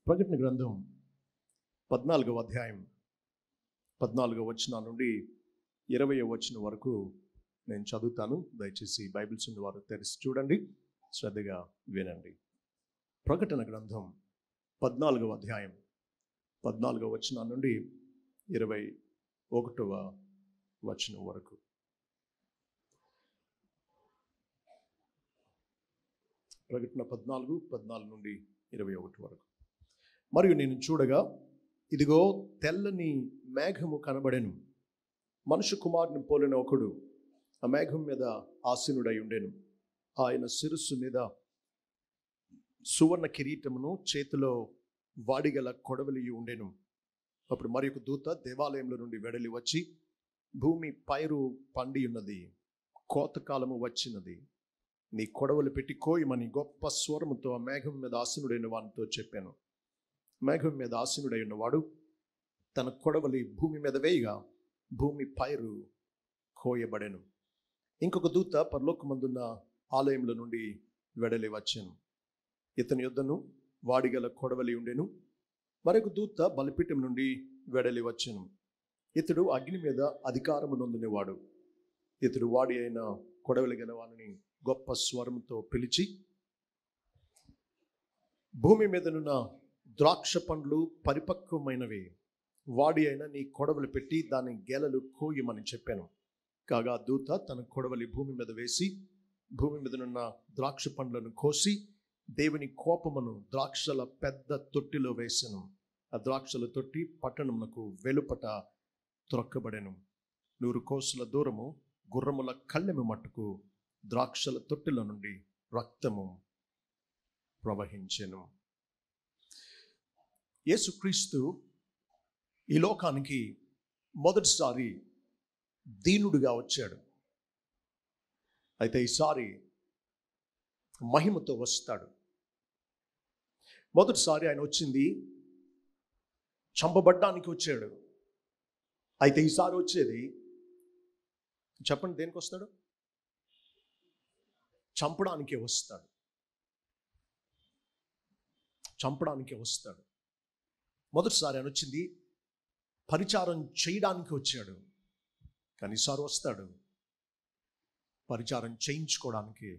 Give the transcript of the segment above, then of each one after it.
ప్రకటన గ్రంథం 14వ అధ్యాయం 14వ వచనం నుండి 20వ వచనం వరకు నేను చదువుతాను. దయచేసి బైబిల్స్ ఉన్న వారు తెరిచి చూడండి, శ్రద్ధగా వినండి. ప్రకటన గ్రంథం 14వ అధ్యాయం 14వ వచనం నుండి 21వ వచనం వరకు. ప్రకటన 14 నుండి 21 వరకు. మరియు నేను చూడగా, ఇదిగో తెల్లని మేఘము కనబడెను. మనుష్య కుమారుని పోలిన ఒకడు ఆ మేఘం మీద ఆసీనుడై ఉండెను. ఆయన శిరస్సు మీద సువర్ణ కిరీటమును, చేతిలో వాడిగల కొడవలి ఉండెను. అప్పుడు మరి ఒక దూత దేవాలయంలో నుండి వెడలి వచ్చి, భూమి పైరు పండి ఉన్నది, కోతకాలము వచ్చినది, నీ కొడవలు పెట్టి కోయమని గొప్ప స్వరముతో ఆ మేఘం మీద ఆసీనుడైన వానితో చెప్పాను. మేఘం మీద ఆసీనుడై ఉన్నవాడు తన కొడవలి భూమి మీద వేయగా భూమి పైరు కోయబడెను. ఇంకొక దూత పరలోకమందున్న ఆలయంలో నుండి వెడలి వచ్చాను. ఇతని యొద్దను వాడిగల కొడవలి ఉండెను. మరొక దూత బలిపీఠం నుండి వెడలి వచ్చాను. ఇతడు అగ్ని మీద అధికారము నొందినవాడు. ఇతడు వాడి అయిన కొడవలి గల వానిని గొప్ప స్వరంతో పిలిచి, భూమి మీదనున్న ద్రాక్ష పండ్లు పరిపక్వమైనవి, వాడి అయిన నీ కొడవలి పెట్టి దాని గెలలు కోయమని చెప్పాను. కాగా దూత తన కొడవలి భూమి మీద వేసి భూమి మీదనున్న ద్రాక్ష పండ్లను కోసి దేవుని కోపమును ద్రాక్షల పెద్ద తొట్టిలో వేసెను. ఆ ద్రాక్షల తొట్టి పట్టణమునకు వెలుపట త్రొక్కబడెను. 100 కోసుల దూరము గుర్రముల కళ్ళెము మట్టుకు ద్రాక్షల తొట్టిలో నుండి రక్తము ప్రవహించెను. యేసుక్రీస్తు ఈ లోకానికి మొదటిసారి దీనుడిగా వచ్చాడు. అయితే ఈసారి మహిమతో వస్తాడు. మొదటిసారి ఆయన వచ్చింది చంపబడ్డానికి వచ్చాడు. అయితే ఈసారి వచ్చేది, చెప్పండి, దేనికి వస్తాడు? చంపడానికే వస్తాడు. చంపడానికే వస్తాడు. మొదటిసారి ఆయన వచ్చింది పరిచారం చేయడానికి వచ్చాడు. కానీ ఈసారి వస్తాడు పరిచారం చేయించుకోవడానికి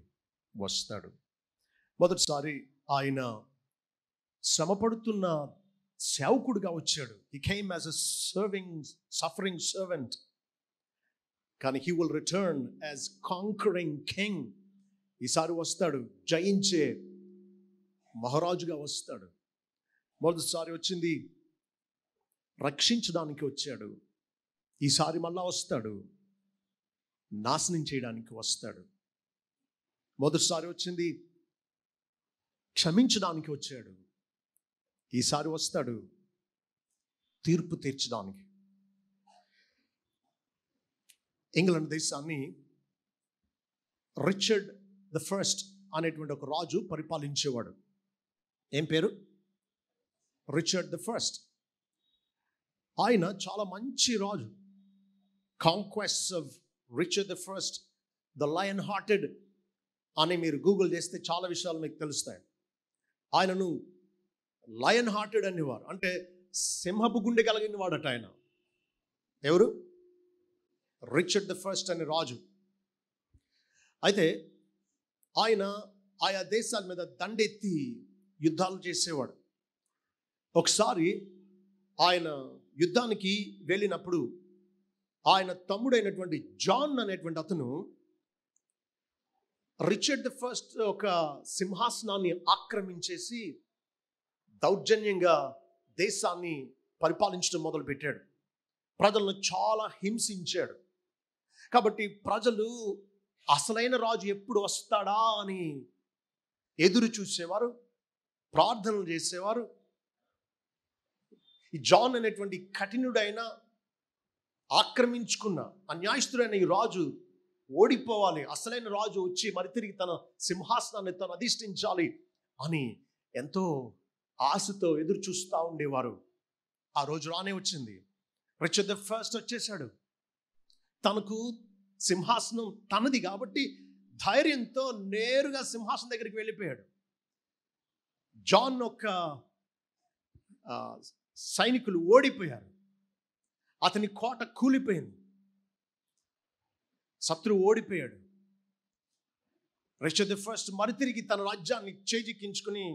వస్తాడు. మొదటిసారి ఆయన శ్రమపడుతున్న సేవకుడిగా వచ్చాడు. He came as a suffering servant. కానీ he will return as conquering king. ఈసారి వస్తాడు జయించే మహారాజుగా వస్తాడు. మొదటిసారి వచ్చింది రక్షించడానికి వచ్చాడు. ఈసారి మళ్ళా వస్తాడు నాశనం చేయడానికి వస్తాడు. మొదటిసారి వచ్చింది క్షమించడానికి వచ్చాడు. ఈసారి వస్తాడు తీర్పు తీర్చడానికి. ఇంగ్లాండ్ దేశాన్ని రిచర్డ్ ద ఫస్ట్ అనేటువంటి ఒక రాజు పరిపాలించేవాడు. ఏం పేరు? Richard the first. ఆయన చాలా మంచి రాజు. కాంక్వెస్ట్స్ ఆఫ్ రిచర్డ్ ద ఫస్ట్, ద లయన్ హార్టెడ్ అని మీరు గూగుల్ చేస్తే చాలా విషయాలు మీకు తెలుస్తాయి. ఆయనను లయన్ హార్టెడ్ అనేవారు. అంటే సింహపు గుండె కలిగిన వాడట ఆయన. ఎవరు? రిచర్డ్ ద ఫస్ట్ అనే రాజు. అయితే ఆయన ఆయా దేశాల మీద దండెత్తి యుద్ధాలు చేసేవాడు. ఒకసారి ఆయన యుద్ధానికి వెళ్ళినప్పుడు ఆయన తమ్ముడైనటువంటి జాన్ అనేటువంటి అతను రిచర్డ్ ద ఫస్ట్ ఒక సింహాసనాన్ని ఆక్రమించేసి దౌర్జన్యంగా దేశాన్ని పరిపాలించడం మొదలుపెట్టాడు. ప్రజలను చాలా హింసించాడు. కాబట్టి ప్రజలు అసలైన రాజు ఎప్పుడు వస్తాడా అని ఎదురు చూసేవారు, ప్రార్థనలు చేసేవారు. ఈ జాన్ అనేటువంటి కఠినుడైన ఆక్రమించుకున్న అన్యాయస్తుడైన ఈ రాజు ఓడిపోవాలి, అసలైన రాజు వచ్చి మరి తిరిగి తన సింహాసనాన్ని తను అధిష్ఠించాలి అని ఎంతో ఆశతో ఎదురు చూస్తూ ఉండేవారు. ఆ రోజు రానే వచ్చింది. రిచర్డ్ ద ఫస్ట్ వచ్చేసాడు. తనకు సింహాసనం తనది కాబట్టి ధైర్యంతో నేరుగా సింహాసనం దగ్గరికి వెళ్ళిపోయాడు. జాన్ ఒక ఆ, సైనికులు ఓడిపోయారు. అతని కోట కూలిపోయింది. శత్రువు ఓడిపోయాడు. రిచర్డ్ ది ఫస్ట్ మరితిరిగి తన రాజ్యాన్ని చేజిక్కించుకుని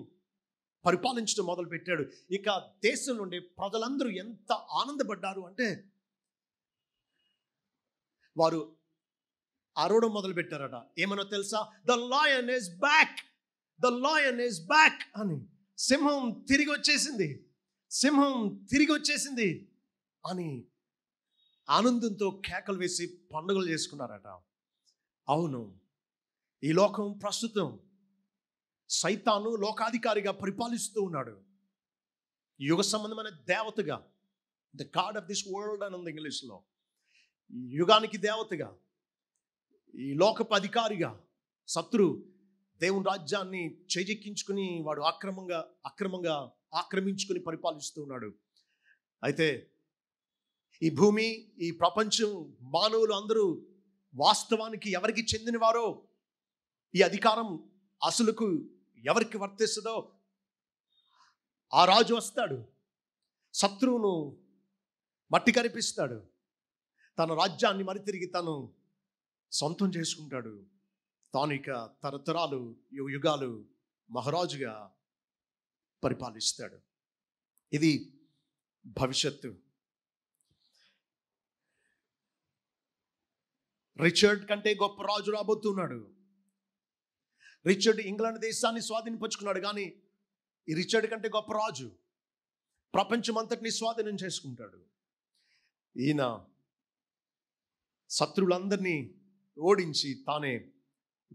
పరిపాలించడం మొదలుపెట్టాడు. ఇక దేశం నుండి ప్రజలందరూ ఎంత ఆనందపడ్డారు అంటే వారు అరవడం మొదలు పెట్టారట. ఏమనో తెలుసా? The lion is back, the lion is back అని. సింహం తిరిగి వచ్చేసింది, సింహం తిరిగి వచ్చేసింది అని ఆనందంతో కేకలు వేసి పండుగలు చేసుకున్నారట. అవును, ఈ లోకం ప్రస్తుతం సైతాను లోకాధికారిగా పరిపాలిస్తూ ఉన్నాడు. యుగ సంబంధమైన దేవతగా, the God of this world అని ఉంది ఇంగ్లీష్లో. యుగానికి దేవతగా, ఈ లోకపు అధికారిగా శత్రు దేవుని రాజ్యాన్ని చేజెక్కించుకుని వాడు అక్రమంగా ఆక్రమించుకుని పరిపాలిస్తూ ఉన్నాడు. అయితే ఈ భూమి, ఈ ప్రపంచం, మానవులు అందరూ వాస్తవానికి ఎవరికి చెందినవారో, ఈ అధికారం అసలుకు ఎవరికి వర్తిస్తుందో ఆ రాజు వస్తాడు, శత్రువును మట్టి కరిపిస్తాడు, తన రాజ్యాన్ని మరి తిరిగి తను సొంతం చేసుకుంటాడు. తాను ఇక తరతరాలు యుగాలు మహారాజుగా పరిపాలిస్తాడు. ఇది భవిష్యత్తు. రిచర్డ్ కంటే గొప్ప రాజు రాబోతున్నాడు. రిచర్డ్ ఇంగ్లాండ్ దేశాన్ని స్వాధీనపరుచుకున్నాడు, కానీ ఈ రిచర్డ్ కంటే గొప్ప రాజు ప్రపంచమంతటిని స్వాధీనం చేసుకుంటాడు. ఈయన శత్రువులందరినీ ఓడించి తానే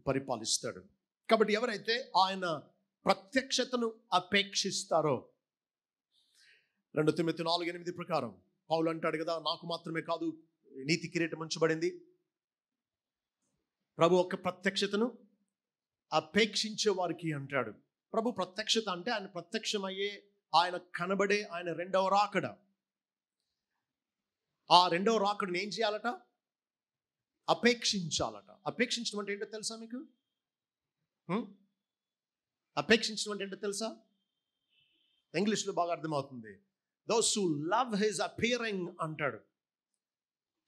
పరిపాలిస్తాడు. కాబట్టి ఎవరైతే ఆయన ప్రత్యక్షతను అపేక్షిస్తారో, 2 తిమోతి 4:8 ప్రకారం పౌలు అంటాడు కదా, నాకు మాత్రమే కాదు నీతి కిరీటం ఉంచబడింది. ప్రభు ఒక ప్రత్యక్షతను అపేక్షించే వారికి అంటాడు. ప్రభు ప్రత్యక్షత అంటే ఆయన ప్రత్యక్షమయ్యే, ఆయన కనబడే ఆయన రెండవ రాకడ. ఆ రెండవ రాకడను ఏం చేయాలట? అపేక్షించాలట. అపేక్షించడం అంటే ఏంటో తెలుసా మీకు? అపేక్షించడం అంటే ఏంటో తెలుసా? ఇంగ్లీష్లో బాగా అర్థమవుతుంది. Those who love his appearing అంటాడు.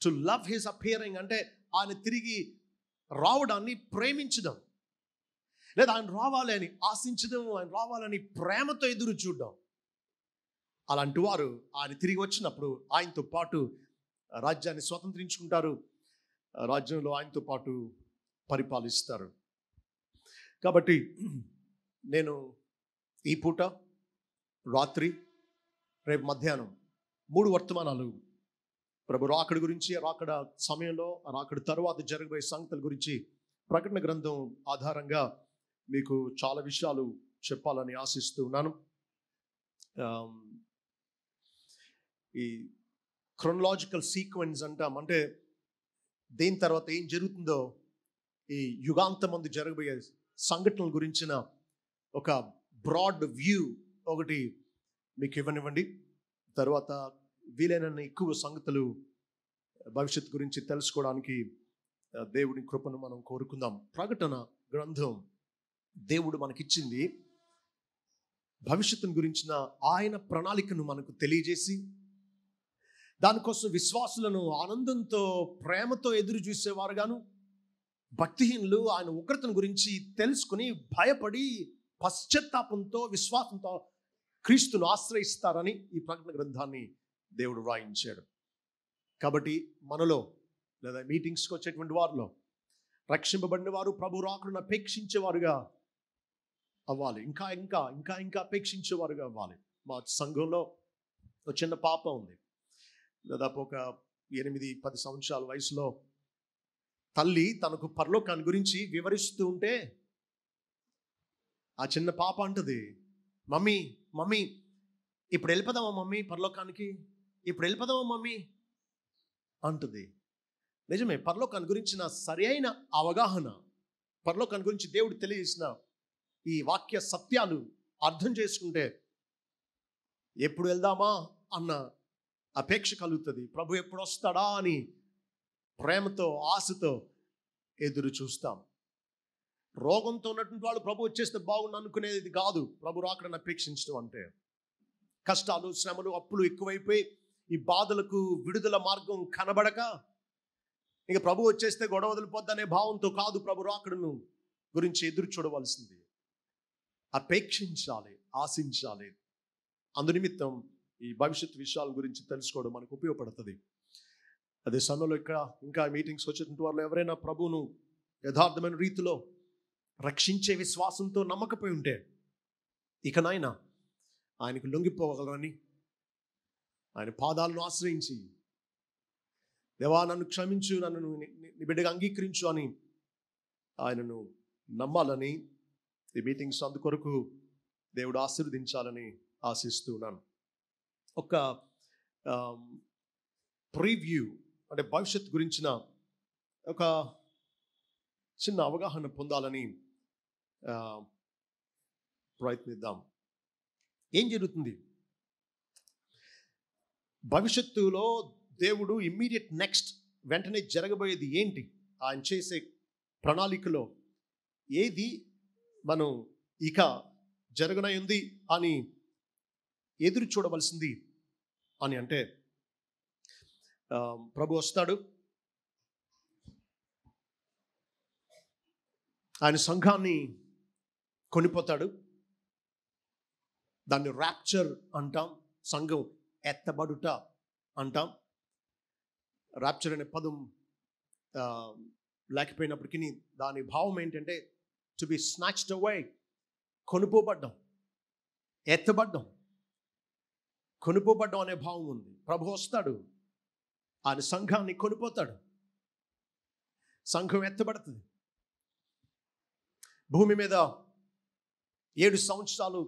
టు లవ్ హిస్ అపియరింగ్ అంటే ఆయన తిరిగి రావడాన్ని ప్రేమించడం, లేదా ఆయన రావాలి అని ఆశించడం, ఆయన రావాలని ప్రేమతో ఎదురు చూడడం. అలాంటి వారు ఆయన తిరిగి వచ్చినప్పుడు ఆయనతో పాటు రాజ్యాన్ని స్వతంత్రించుకుంటారు, రాజ్యంలో ఆయనతో పాటు పరిపాలిస్తారు. కాబట్టి నేను ఈ పూట, రాత్రి, రేపు మధ్యాహ్నం 3 వర్తమానాలు ప్రభు రాకడ గురించి, రాకడ సమయంలో, రాకడ తర్వాత జరగబోయే సంగతుల గురించి ప్రకటన గ్రంథం ఆధారంగా మీకు చాలా విషయాలు చెప్పాలని ఆశిస్తూ ఉన్నాను. ఈ క్రోనలాజికల్ సీక్వెన్స్ అంటాం, అంటే దేని తర్వాత ఏం జరుగుతుందో, ఈ యుగాంతమందు జరగబోయే సంఘటనల గురించిన ఒక బ్రాడ్ వ్యూ ఒకటి మీకు ఇవ్వనివ్వండి. తర్వాత వీలైనన్ని ఎక్కువ సంగతులు భవిష్యత్తు గురించి తెలుసుకోవడానికి దేవుని కృపను మనం కోరుకుందాం. ప్రకటన గ్రంథం దేవుడు మనకిచ్చింది భవిష్యత్తును గురించిన ఆయన ప్రణాళికను మనకు తెలియజేసి, దానికోసం విశ్వాసులను ఆనందంతో ప్రేమతో ఎదురు చూసేవారుగాను, భక్తిహీనులు ఆయన ఉగ్రతను గురించి తెలుసుకుని భయపడి పశ్చాత్తాపంతో విశ్వాసంతో క్రీస్తును ఆశ్రయిస్తారని ఈ ప్రకటన గ్రంథాన్ని దేవుడు వ్రాయించాడు. కాబట్టి మనలో, లేదా మీటింగ్స్కి వచ్చేటువంటి వారిలో రక్షింపబడిన వారు ప్రభు రాకడను అపేక్షించేవారుగా అవ్వాలి. ఇంకా ఇంకా ఇంకా ఇంకా అపేక్షించేవారుగా అవ్వాలి. మా సంఘంలో ఒక చిన్న పాప ఉంది. దాదాపు ఒక 8-10 సంవత్సరాల వయసులో తల్లి తనకు పరలోకాన్ని గురించి వివరిస్తూ ఉంటే ఆ చిన్న పాప అంటది, మమ్మీ మమ్మీ ఇప్పుడు వెళ్ళిపోదామా మమ్మీ పరలోకానికి, ఇప్పుడు వెళ్ళిపోదామా మమ్మీ అంటుంది. నిజమే, పరలోకాన్ని గురించిన సరి అయిన అవగాహన, పరలోకాన్ని గురించి దేవుడు తెలియజేసిన ఈ వాక్య సత్యాలు అర్థం చేసుకుంటే ఎప్పుడు వెళ్దామా అన్న అపేక్ష కలుగుతుంది. ప్రభు ఎప్పుడు వస్తాడా అని ప్రేమతో ఆశతో ఎదురు చూస్తాం. రోగంతో ఉన్నటువంటి వాళ్ళు ప్రభు వచ్చేస్తే బాగుండు అనుకునేది కాదు ప్రభు రాకడని అపేక్షించడం అంటే. కష్టాలు, శ్రమలు, అప్పులు ఎక్కువైపోయి ఈ బాధలకు విడుదల మార్గం కనబడక ఇక ప్రభు వచ్చేస్తే గొడవ వదిలిపోద్దనే భావంతో కాదు ప్రభు రాకడను గురించి ఎదురు చూడవలసింది. అపేక్షించాలి, ఆశించాలి. అందునిమిత్తం ఈ భవిష్యత్ విషయాల గురించి తెలుసుకోవడం మనకు ఉపయోగపడుతుంది. అదే సమయంలో ఇక్కడ ఇంకా మీటింగ్స్ వచ్చేటువంటి వాళ్ళు ఎవరైనా ప్రభువును యథార్థమైన రీతిలో రక్షించే విశ్వాసంతో నమ్మకపోయి ఉంటే ఇకనైనా ఆయనకు లొంగిపోగలరని, ఆయన పాదాలను ఆశ్రయించి దేవా నన్ను క్షమించు, నన్ను నీ బిడ్డగా అంగీకరించు అని ఆయనను నమ్మాలని ఈ మీటింగ్స్ అందుకొరకు దేవుడు ఆశీర్వదించాలని ఆశిస్తున్నాను. ఒక ప్రివ్యూ అంటే భవిష్యత్ గురించిన ఒక చిన్న అవగాహన పొందాలని ప్రయత్నిద్దాం. ఏం జరుగుతుంది భవిష్యత్తులో? దేవుడు ఇమ్మీడియట్ నెక్స్ట్ వెంటనే జరగబోయేది ఏంటి? ఆయన చేసే ప్రణాళికలో ఏది మనం ఇక జరగనయుంది అని ఎదురు చూడవలసింది అని అంటే, ప్రభు వస్తాడు, ఆయన సంఘాన్ని కొనిపోతాడు. దాన్ని ర్యాప్చర్ అంటాం, సంఘం ఎత్తబడుట అంటాం. ర్యాప్చర్ అనే పదం లేకపోయినప్పటికీ దాని భావం ఏంటంటే టు బి స్నాచ్డ్ అవే, కొనుపోబడ్డం, ఎత్తబడ్డం, కొనుపోబడ్డం అనే భావం ఉంది. ప్రభు వస్తాడు, ఆయన సంఘాన్ని కొనిపోతాడు, సంఘం ఎత్తబడుతుంది. భూమి మీద 7 సంవత్సరాలు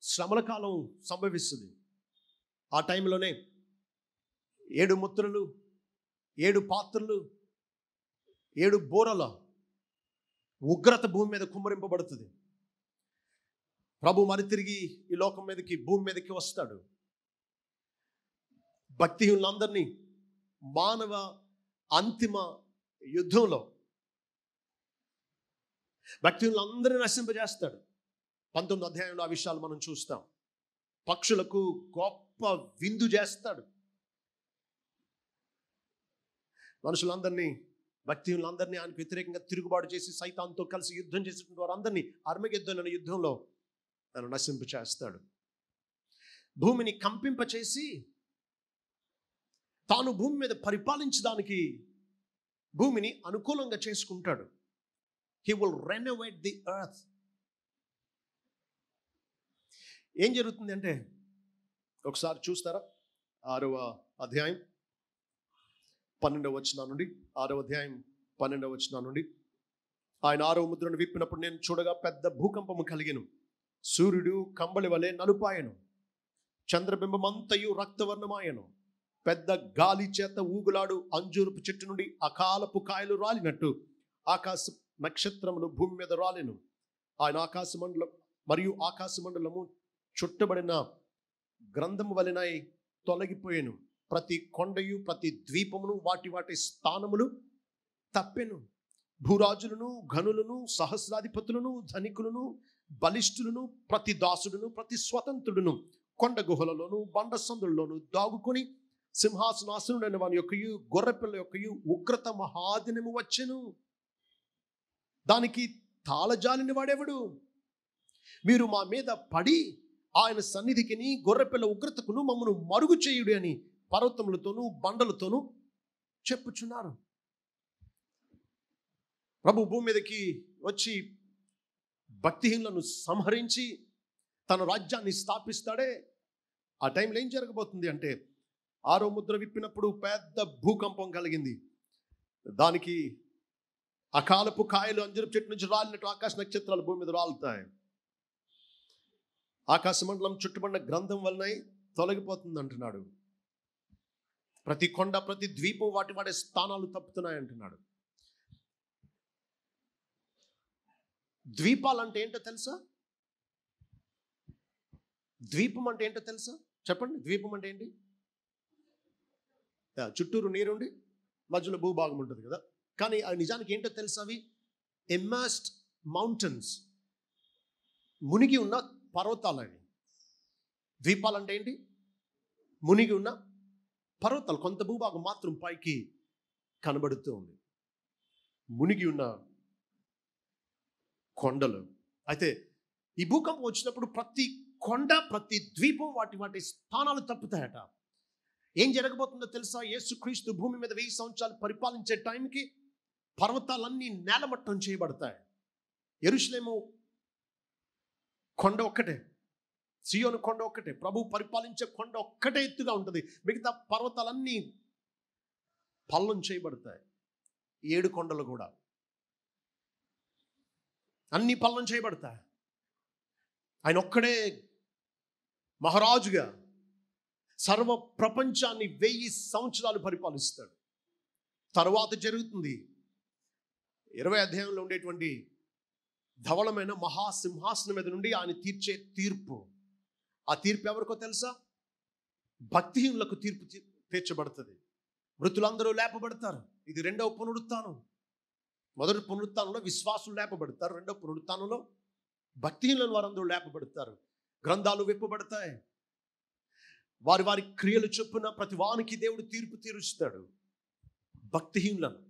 శ్రమల కాలం సంభవిస్తుంది. ఆ టైంలోనే 7 ముద్రలు, 7 పాత్రలు, 7 బోరల ఉగ్రత భూమి మీద కుమ్మరింపబడుతుంది. ప్రభు మరి తిరిగి ఈ లోకం మీదకి, భూమి మీదకి వస్తాడు. భక్తిహీనులందరినీ మానవ అంతిమ యుద్ధంలో భక్తిహీనులందరినీ నశింపజేస్తాడు. 19వ అధ్యాయంలో ఆ విషయాలు మనం చూస్తాం. పక్షులకు గొప్ప విందు చేస్తాడు. మనుషులందరినీ, భక్తిహీనులందరినీ ఆయనకు వ్యతిరేకంగా తిరుగుబాటు చేసి సైతాన్తో కలిసి యుద్ధం చేసినటువంటి వారందరినీ అర్మగెద్దోను అనే యుద్ధంలో ఆయన నశింప చేస్తాడు. భూమిని కంపింపచేసి తాను భూమి మీద పరిపాలించడానికి భూమిని అనుకూలంగా చేసుకుంటాడు. He will renovate the earth. ఏం జరుగుతుంది అంటే ఒకసారి చూస్తారా? 6వ అధ్యాయం 12వ వచనం నుండి, 6వ అధ్యాయం 12వ వచనం నుండి, ఆయన 6వ ముద్రను విప్పినప్పుడు నేను చూడగా పెద్ద భూకంపము కలిగెను. సూర్యుడు కంబళి వలె నలుపాయను, చంద్రబింబమంతయు రక్తవర్ణమాయను. పెద్ద గాలి చేత ఊగులాడు అంజూరపు చెట్టు నుండి అకాలపు కాయలు రాలినట్టు ఆకాశ నక్షత్రములు భూమి మీద రాలెను. ఆయన ఆకాశమండలము చుట్టబడిన గ్రంథము వలెనై తొలగిపోయాను. ప్రతి కొండయు ప్రతి ద్వీపమును వాటి వాటి స్థానములు తప్పెను. భూరాజులను, ఘనులను, సహస్రాధిపతులను, ధనికులను, బలిష్ఠులను, ప్రతి దాసుడును, ప్రతి స్వతంత్రుడును కొండ గుహలలోను బండ సందుల్లోను దాగుకొని సింహాసనాసనుడైన వాని యొక్కయు గొర్రెపిల్ల యొక్కయు ఉగ్రత మహాదినము వచ్చెను. దానికి తాళజాలిన వాడెవడు? మీరు మా మీద పడి ఆయన సన్నిధికిని గొర్రెపిల్ల ఉగ్రతకును మమ్మను మరుగు చేయుడు అని పర్వతములతోనూ బండలతోనూ చెప్పుచున్నారు. ప్రభు భూమి మీదకి వచ్చి భక్తిహీనులను సంహరించి తన రాజ్యాన్ని స్థాపిస్తాడే. ఆ టైంలో ఏం జరగబోతుంది అంటే 6వ ముద్ర విప్పినప్పుడు పెద్ద భూకంపం కలిగింది. దానికి అకాలపు కాయలు అంజూరపు చెట్టు నుంచి రాలినట్టు ఆకాశ నక్షత్రాలు భూమి మీద రాలుతాయి. ఆకాశ మండలం చుట్టుబడిన గ్రంథం వలన తొలగిపోతుంది అంటున్నాడు. ప్రతి కొండ ప్రతి ద్వీపం వాటి వాడే స్థానాలు తప్పుతున్నాయి అంటున్నాడు. ద్వీపాలు అంటే ఏంటో తెలుసా? ద్వీపం అంటే ఏంటో తెలుసా? చెప్పండి. ద్వీపం అంటే ఏంటి? చుట్టూరు నీరుండి మధ్యలో భూభాగం ఉంటుంది కదా. కానీ అది నిజానికి ఏంటో తెలుసా? అవి ఇమ్మర్స్డ్ మౌంటైన్స్, మునిగి ఉన్న పర్వతాలు. అవి ద్వీపాలు అంటే ఏంటి? మునిగి ఉన్న పర్వతాలు, కొంత భూభాగం మాత్రం పైకి కనబడుతూ ఉంది. మునిగి ఉన్న కొండలు. అయితే ఈ భూకంపం వచ్చినప్పుడు ప్రతి కొండ, ప్రతి ద్వీపం వాటి వాటి స్థానాలు తప్పుతాయట. ఏం జరగబోతుందో తెలుసా? యేసుక్రీస్తు భూమి మీద 1000 సంవత్సరాలు పరిపాలించే టైంకి పర్వతాలన్నీ నేలమట్టం చేయబడతాయి. యెరూషలేము కొండ ఒక్కటే, సియోను కొండ ఒక్కటే, ప్రభు పరిపాలించే కొండ ఒక్కటే ఎత్తుగా ఉంటుంది. మిగతా పర్వతాలన్నీ పల్లం చేయబడతాయి. 7 కొండలు కూడా అన్ని పల్లం చేయబడతాయి. ఆయన ఒక్కడే మహారాజుగా సర్వ ప్రపంచాన్ని 1000 సంవత్సరాలు పరిపాలిస్తాడు. తరువాత జరుగుతుంది 20 అధ్యాయంలో ఉండేటువంటి ధవళమైన మహాసింహాసనం మీద నుండి ఆయన తీర్చే తీర్పు. ఆ తీర్పు ఎవరికో తెలుసా? భక్తిహీనులకు తీర్పు తీర్చబడుతుంది. మృతులందరూ లేపబడతారు. ఇది 2వ పునరుత్థానం. మొదటి పునరుత్థానంలో విశ్వాసులు లేపబడతారు. 2వ పునరుత్థానంలో భక్తిహీనులను వారందరూ లేపబడతారు. గ్రంథాలు విప్పబడతాయి. వారి వారి క్రియలు చొప్పున ప్రతి వానికి దేవుడు తీర్పు తీరుస్తాడు. భక్తిహీనులను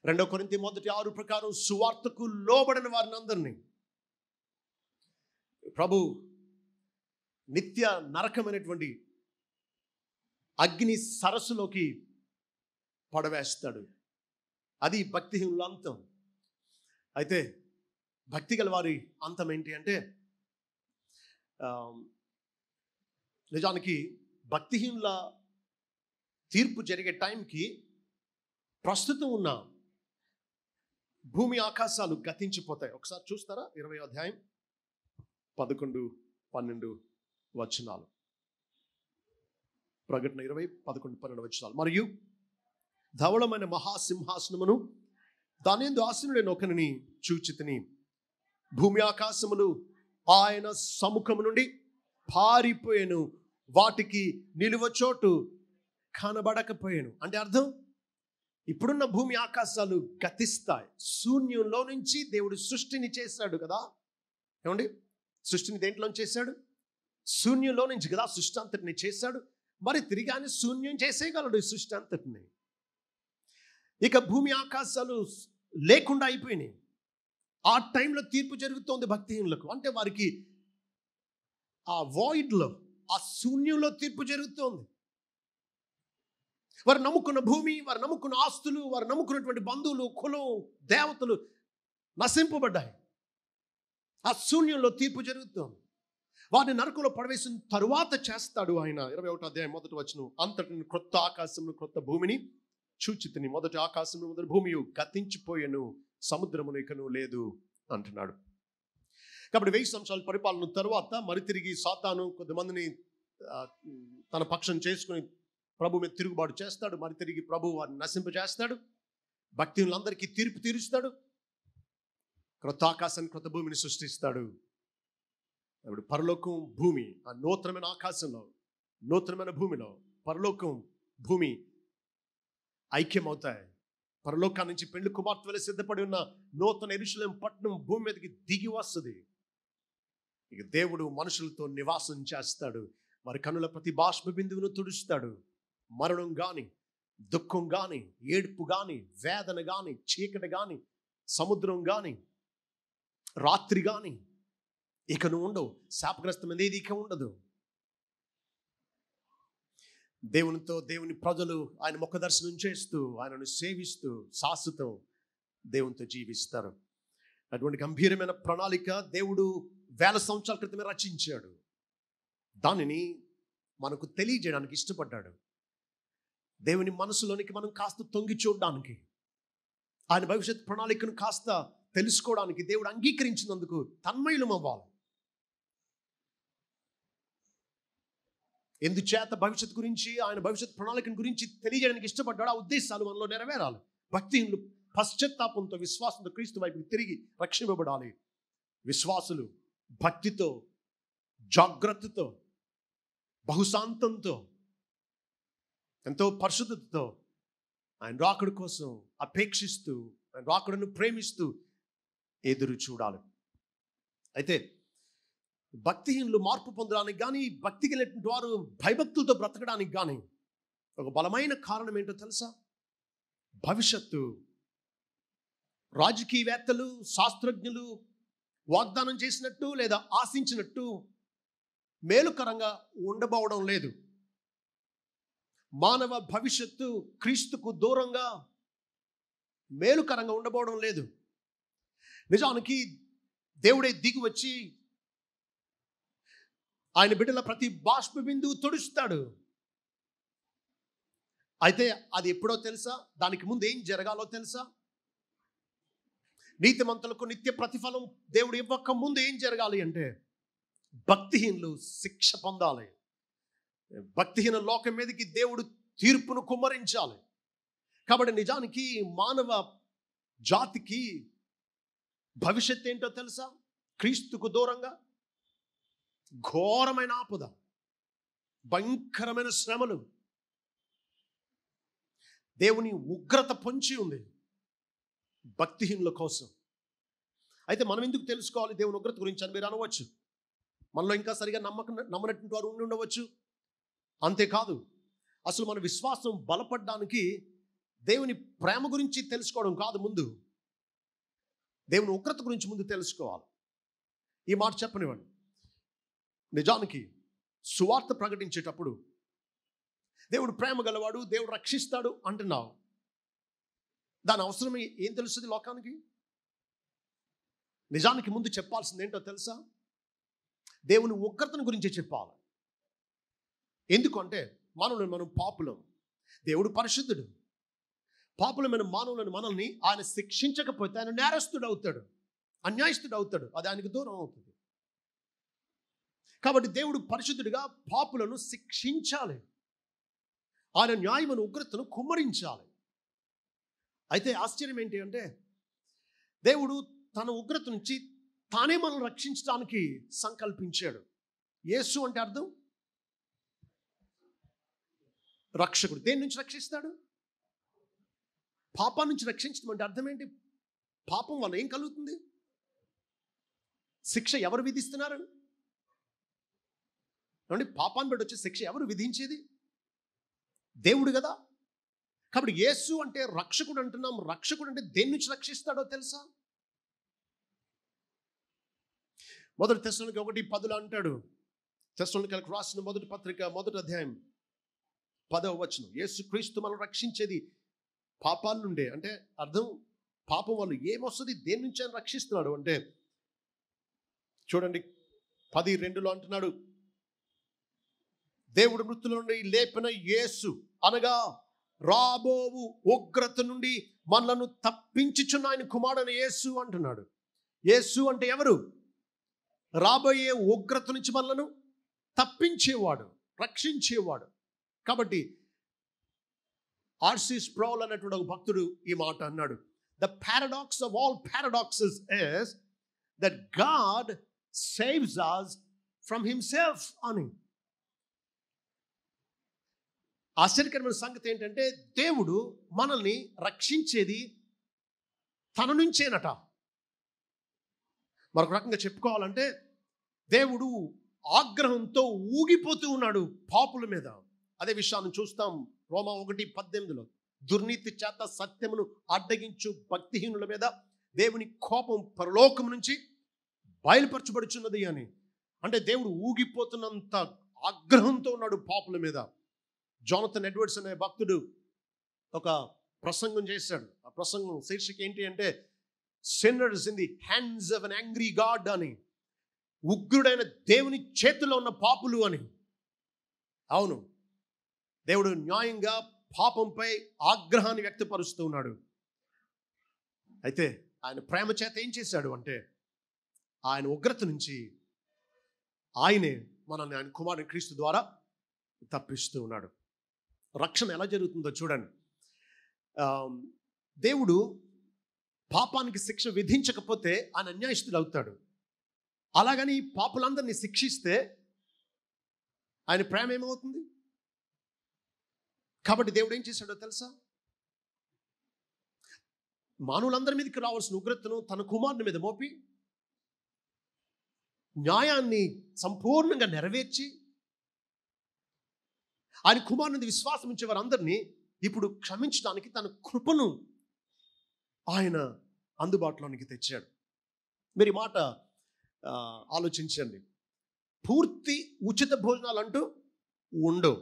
2 కొరింథీ 1:6 ప్రకారం సువార్తకు లోబడిన వారిని అందరినీ ప్రభు నిత్య నరకమైనటువంటి అగ్ని సరస్సులోకి పడవేస్తాడు. అది భక్తిహీనుల అంతం. అయితే భక్తి గల వారి అంతం ఏంటి అంటే, నిజానికి భక్తిహీనుల తీర్పు జరిగే టైంకి ప్రస్తుతం ఉన్న భూమి ఆకాశాలు గతించిపోతాయి. ఒకసారి చూస్తారా? 20వ అధ్యాయం 11, 12 వచనాలు. ప్రకటన 20, 11, 12 వచనాలు. మరియు ధవళమైన మహాసింహాసనమును దానియందు ఆసీనుడైన ఒకనిని చూచితిని. భూమి ఆకాశములు ఆయన సముఖము నుండి పారిపోయాను, వాటికి నిలువ చోటు కనబడకపోయాను. అంటే అర్థం, ఇప్పుడున్న భూమి ఆకాశాలు గతిస్తాయి. శూన్యంలో నుంచి దేవుడు సృష్టిని చేశాడు కదా. ఏమండి, సృష్టిని దేంట్లో చేశాడు? శూన్యంలో నుంచి కదా సృష్టి అంతటిని చేశాడు. మరి తిరిగి ఆయన శూన్యం చేసేయగలడు ఈ సృష్టి అంతటిని. ఇక భూమి ఆకాశాలు లేకుండా అయిపోయినాయి. ఆ టైంలో తీర్పు జరుగుతోంది భక్తిహీనులకు. అంటే వారికి ఆ వాయిడ్లో, ఆ శూన్యంలో తీర్పు జరుగుతోంది. వారు నమ్ముకున్న భూమి, వారు నమ్ముకున్న ఆస్తులు, వారు నమ్ముకున్నటువంటి బంధువులు, కులం, దేవతలు నశింపబడ్డాయి. ఆ శూన్యంలో తీర్పు జరుగుతోంది. వారిని నరకంలో పడవేసిన తరువాత చేస్తాడు ఆయన. 21వ అధ్యాయం 1వ వచనం. అంతటిని క్రొత్త ఆకాశమును క్రొత్త భూమిని చూచితిని. మొదటి ఆకాశము మొదటి భూమి గతించిపోయెను, సముద్రమును ఇకను లేదు అంటున్నాడు. కాబట్టి 1000 సంవత్సరాల పరిపాలన తరువాత మరి తిరిగి సాతాను కొంతమందిని తన పక్షం చేసుకుని ప్రభు మీద తిరుగుబాటు చేస్తాడు. మరి తిరిగి ప్రభు వారిని నశింపజేస్తాడు. భక్తులందరికీ తీర్పు తీరుస్తాడు. క్రొత్త ఆకాశాన్ని క్రొత్త భూమిని సృష్టిస్తాడు. ఇప్పుడు పరలోకం భూమి, ఆ నూతనమైన ఆకాశంలో, నూతనమైన భూమిలో పరలోకం భూమి ఐక్యమవుతాయి. పరలోకా నుంచి పెళ్లి కుమార్తె వలె సిద్ధపడి ఉన్న నూతన యెరూషలేము పట్టణం భూమి మీదకి దిగి వస్తుంది. ఇక దేవుడు మనుషులతో నివాసం చేస్తాడు. వారి కన్నుల ప్రతి బాష్ప బిందువును తుడుస్తాడు. మరణం కానీ, దుఃఖం కానీ, ఏడుపు కానీ, వేదన కానీ, చీకటి కానీ, సముద్రం కానీ, రాత్రి కానీ ఇకను ఉండవు. శాపగ్రస్తమైనది ఏది ఇక ఉండదు. దేవునితో దేవుని ప్రజలు ఆయన ముఖ దర్శనం చేస్తూ, ఆయనను సేవిస్తూ శాశ్వతం దేవునితో జీవిస్తారు. అటువంటి గంభీరమైన ప్రణాళిక దేవుడు 1000 సంవత్సరాల క్రితమే రచించాడు. దానిని మనకు తెలియజేయడానికి ఇష్టపడ్డాడు. దేవుని మనసులోనికి మనం కాస్త తొంగి చూడడానికి, ఆయన భవిష్యత్ ప్రణాళికను కాస్త తెలుసుకోవడానికి దేవుడు అంగీకరించినందుకు తన్మయులం అవ్వాలి. ఎందుచేత భవిష్యత్ గురించి, ఆయన భవిష్యత్ ప్రణాళికను గురించి తెలియజేయడానికి ఇష్టపడ్డాడు. ఆ ఉద్దేశాలు మనలో నెరవేరాలి. భక్తిహీనులు పశ్చాత్తాపంతో, విశ్వాసంతో క్రీస్తు వైపు తిరిగి రక్షింపబడాలి. విశ్వాసులు భక్తితో, జాగ్రత్తతో, బహుశాంతంతో, ఎంతో పరిశుద్ధతతో ఆయన రాకడ కోసం అపేక్షిస్తూ, ఆయన రాకడను ప్రేమిస్తూ ఎదురు చూడాలి. అయితే భక్తిహీనులు మార్పు పొందడానికి కానీ, భక్తి కలిగినటువంటి వారు భయభక్తులతో బ్రతకడానికి కానీ ఒక బలమైన కారణం ఏంటో తెలుసా? భవిష్యత్తు. రాజకీయవేత్తలు, శాస్త్రజ్ఞులు వాగ్దానం చేసినట్టు లేదా ఆశించినట్టు మేలుకరంగా ఉండబోవడం లేదు. మానవ భవిష్యత్తు క్రీస్తుకు దూరంగా మేలుకరంగా ఉండబోవడం లేదు. నిజానికి దేవుడే దిగి వచ్చి ఆయన బిడ్డల ప్రతి బాష్ప బిందువు తుడుస్తాడు. అయితే అది ఎప్పుడో తెలుసా? దానికి ముందు ఏం జరగాలో తెలుసా? నీతిమంతులకు నిత్య ప్రతిఫలం దేవుడు ఇవ్వక ముందు ఏం జరగాలి అంటే, భక్తిహీనులు శిక్ష పొందాలి. భక్తిహీన లోకం మీదకి దేవుడు తీర్పును కుమ్మరించాలి. కాబట్టి నిజానికి మానవ జాతికి భవిష్యత్ ఏంటో తెలుసా? క్రీస్తుకు దూరంగా ఘోరమైన ఆపద, భయంకరమైన శ్రమలు, దేవుని ఉగ్రత పొంచి ఉంది భక్తిహీనుల కోసం. అయితే మనం ఎందుకు తెలుసుకోవాలి దేవుని ఉగ్రత గురించి అని మీరు అనవచ్చు. మనలో ఇంకా సరిగా నమ్మనటువంటి వారు ఉండి ఉండవచ్చు. అంతేకాదు, అసలు మన విశ్వాసం బలపడడానికి దేవుని ప్రేమ గురించి తెలుసుకోవడం కాదు, ముందు దేవుని ఉగ్రత గురించి ముందు తెలుసుకోవాలి. ఈ మాట చెప్పనివ్వండి. నిజానికి సువార్త ప్రకటించేటప్పుడు దేవుడు ప్రేమ గలవాడు, దేవుడు రక్షిస్తాడు అంటున్నావు. దాని అవసరం ఏం తెలుస్తుంది లోకానికి? నిజానికి ముందు చెప్పాల్సింది ఏంటో తెలుసా? దేవుని ఉగ్రతను గురించే చెప్పాలి. ఎందుకంటే మనం పాపులం, దేవుడు పరిశుద్ధుడు. పాపులమైన మానవులను మనల్ని ఆయన శిక్షించకపోతే ఆయన నేరస్తుడు అవుతాడు, అన్యాయస్తుడు అవుతాడు. అది ఆయనకు దూరం అవుతుంది. కాబట్టి దేవుడు పరిశుద్ధుడిగా పాపులను శిక్షించాలి, ఆయన న్యాయమైన ఉగ్రతను కుమ్మరించాలి. అయితే ఆశ్చర్యం ఏంటి అంటే, దేవుడు తన ఉగ్రత నుంచి తానే మనల్ని రక్షించడానికి సంకల్పించాడు. యేసు అంటే అర్థం రక్షకుడు. దేని నుంచి రక్షిస్తాడు? పాపం నుంచి రక్షించడం అంటే అర్థం ఏంటి? పాపం వల్ల ఏం కలుగుతుంది? శిక్ష ఎవరు విధిస్తున్నారు? అంటే పాపాన్ని బట్టి వచ్చే శిక్ష ఎవరు విధించేది? దేవుడు కదా. కాబట్టి యేసు అంటే రక్షకుడు అంటున్నాం. రక్షకుడు అంటే దేని నుంచి రక్షిస్తాడో తెలుసా? మొదటి తెస్సలోనికై 1:10 అంటాడు. తెస్సలోనికైలకు రాసిన మొదటి పత్రిక 1వ అధ్యాయం 10వ వచనం. యేసు క్రీస్తు మనం రక్షించేది పాపాల నుండే. అంటే అర్థం, పాపం వల్ల ఏమొస్తుంది, దేని నుంచి ఆయన రక్షిస్తున్నాడు అంటే, చూడండి 10:2 అంటున్నాడు, దేవుడు మృతుల నుండి లేపిన యేసు అనగా రాబోవు ఉగ్రత నుండి మనలను తప్పించుచున్న ఆయన కుమారుడైన యేసు అంటున్నాడు. యేసు అంటే ఎవరు? రాబోయే ఉగ్రత నుంచి మనలను తప్పించేవాడు, రక్షించేవాడు. కాబట్టి ఆర్సి స్ప్రౌల్ అనేటువంటి ఒక భక్తుడు ఈ మాట అన్నాడు. The paradox of all paradoxes is that God saves us from himself అని. ఆశ్చర్యకరమైన సంగతి ఏంటంటే, దేవుడు మనల్ని రక్షించేది తన నుంచేనట. మరొక రకంగా చెప్పుకోవాలంటే, దేవుడు ఆగ్రహంతో ఊగిపోతూ ఉన్నాడు పాపుల మీద. అదే విషయాన్ని చూస్తాం రోమా 1:18. దుర్నీతి చేత సత్యమును అడ్డగించు భక్తిహీనుల మీద దేవుని కోపం పరలోకం నుంచి బయలుపరచబడుచున్నది అని. అంటే దేవుడు ఊగిపోతున్నంత ఆగ్రహంతో ఉన్నాడు పాపుల మీద. జోనథన్ ఎడ్వర్డ్స్ అనే భక్తుడు ఒక ప్రసంగం చేశాడు. ఆ ప్రసంగం శీర్షిక ఏంటి అంటే, sinners in the hands of an angry God అని. ఉగ్రుడైన దేవుని చేతిలో ఉన్న పాపులు అని. అవును, దేవుడు న్యాయంగా పాపంపై ఆగ్రహాన్ని వ్యక్తపరుస్తూ ఉన్నాడు. అయితే ఆయన ప్రేమ చేత ఏం చేశాడు అంటే, ఆయన ఉగ్రత నుంచి ఆయనే మనల్ని ఆయన కుమారుని క్రీస్తు ద్వారా తప్పిస్తూ ఉన్నాడు. రక్షణ ఎలా జరుగుతుందో చూడండి. దేవుడు పాపానికి శిక్ష విధించకపోతే ఆయన అన్యాయస్తుడు అవుతాడు. అలాగని పాపులందరినీ శిక్షిస్తే ఆయన ప్రేమ ఏమవుతుంది? కాబట్టి దేవుడు ఏం చేశాడో తెలుసా? మానవులందరి మీదకి రావాల్సిన ఉగ్రతను తన కుమారుని మీద మోపి న్యాయాన్ని సంపూర్ణంగా నెరవేర్చి ఆయన కుమారుని విశ్వాసం ఉంచే వారందరినీ ఇప్పుడు క్షమించడానికి తన కృపను ఆయన అందుబాటులోనికి తెచ్చాడు. మీరు ఈ మాట ఆలోచించండి. పూర్తి ఉచిత భోజనాలు అంటూ ఉండవు.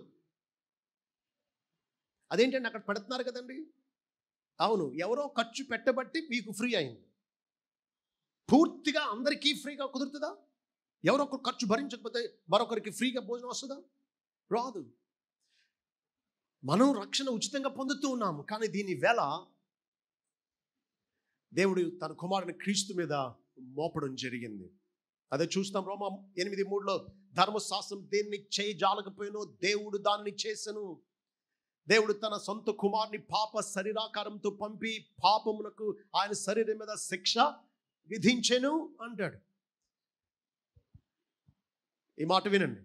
అదేంటండి, అక్కడ పెడుతున్నారు కదండి. అవును, ఎవరో ఖర్చు పెట్టబట్టి మీకు ఫ్రీ అయింది. పూర్తిగా అందరికీ ఫ్రీగా కుదురుతుందా? ఎవరొకరు ఖర్చు భరించకపోతే మరొకరికి ఫ్రీగా భోజనం వస్తుందా? రాదు. మనం రక్షణ ఉచితంగా పొందుతూ ఉన్నాము, కానీ దీని వేళ దేవుడు తన కుమారుని క్రీస్తు మీద మోపడం జరిగింది. అదే చూస్తాం రోమా 8:3 ధర్మశాస్త్రం దేన్ని చేయజాలకపోయినో దేవుడు దాన్ని చేసెను. దేవుడు తన సొంత కుమారుని పాప శరీరాకారంతో పంపి పాపమునకు ఆయన శరీరం మీద శిక్ష విధించెను అంటాడు. ఈ మాట వినండి.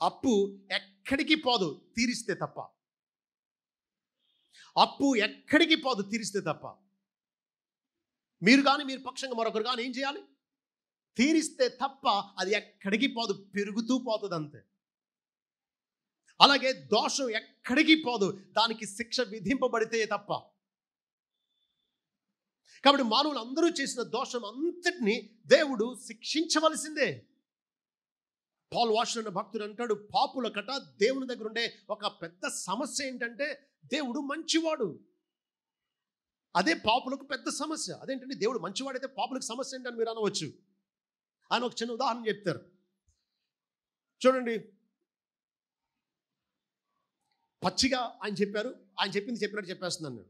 అప్పు ఎక్కడికి పోదు తీరిస్తే తప్ప. అప్పు ఎక్కడికి పోదు తీరిస్తే తప్ప. మీరు కానీ మీరు పక్షంగా మరొకరు కానీ ఏం చేయాలి? తీరిస్తే తప్ప అది ఎక్కడికి పోదు, పెరుగుతూ పోతుంది అంతే. అలాగే దోషం ఎక్కడికి పోదు, దానికి శిక్ష విధింపబడితే తప్ప. కాబట్టి మానవులు అందరూ చేసిన దోషం అంతటిని దేవుడు శిక్షించవలసిందే. పాల్ వాషర్ అనే భక్తుడు అంటాడు, పాపుల కట దేవుని దగ్గర ఉండే ఒక పెద్ద సమస్య ఏంటంటే దేవుడు మంచివాడు. అదే పాపులకు పెద్ద సమస్య. అదేంటంటే దేవుడు మంచివాడైతే పాపులకు సమస్య ఏంటని మీరు అనవచ్చు. ఆయన ఒక చిన్న ఉదాహరణ చెప్తారు. చూడండి, పచ్చిగా ఆయన చెప్పారు, ఆయన చెప్పింది చెప్పినట్టు చెప్పేస్తున్నాను నేను.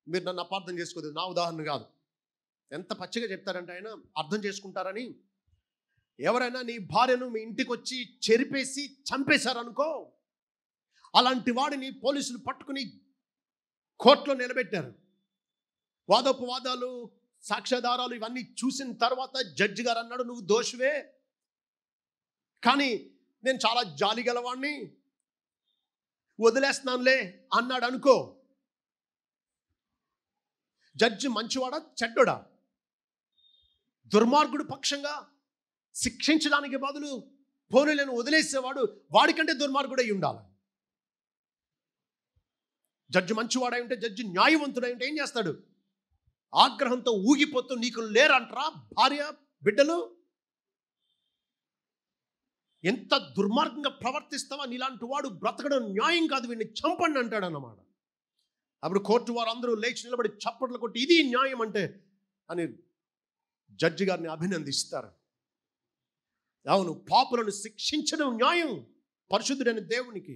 మీరు నన్ను అపార్థం చేసుకోలేదు, నా ఉదాహరణ కాదు. ఎంత పచ్చిగా చెప్తారంటే ఆయన అర్థం చేసుకుంటారని. ఎవరైనా నీ భార్యను మీ ఇంటికి వచ్చి చెరిపేసి చంపేశారనుకో, అలాంటి వాడిని పోలీసులు పట్టుకుని కోర్టులో నిలబెట్టారు. వాదోపవాదాలు, సాక్ష్యాధారాలు ఇవన్నీ చూసిన తర్వాత జడ్జి గారు అన్నాడు, నువ్వు దోషివే, కానీ నేను చాలా జాలి గలవాణ్ణి, వదిలేస్తున్నానులే అన్నాడు అనుకో. జడ్జి మంచివాడా చెడ్డోడా? దుర్మార్గుడు పక్షంగా శిక్షించడానికి బదులు పోనీలను వదిలేసేవాడు వాడికంటే దుర్మార్గుడై ఉండాలి. జడ్జి మంచివాడై ఉంటే, జడ్జి న్యాయవంతుడై ఉంటే ఏం చేస్తాడు? ఆగ్రహంతో ఊగిపోతూ, నీకు లేరంటరా భార్య బిడ్డలు, ఎంత దుర్మార్గంగా ప్రవర్తిస్తావా, నీలాంటి వాడు బ్రతకడం న్యాయం కాదు, వీడిని చంపండి అంటాడు అన్నమాట. అప్పుడు కోర్టు వారు అందరూ లేచి నిలబడి చప్పట్లు కొట్టి ఇది న్యాయం అంటే అని జడ్జి గారిని అభినందిస్తారు. అవును, పాపులను శిక్షించడం న్యాయం పరిశుద్ధుడైన దేవునికి.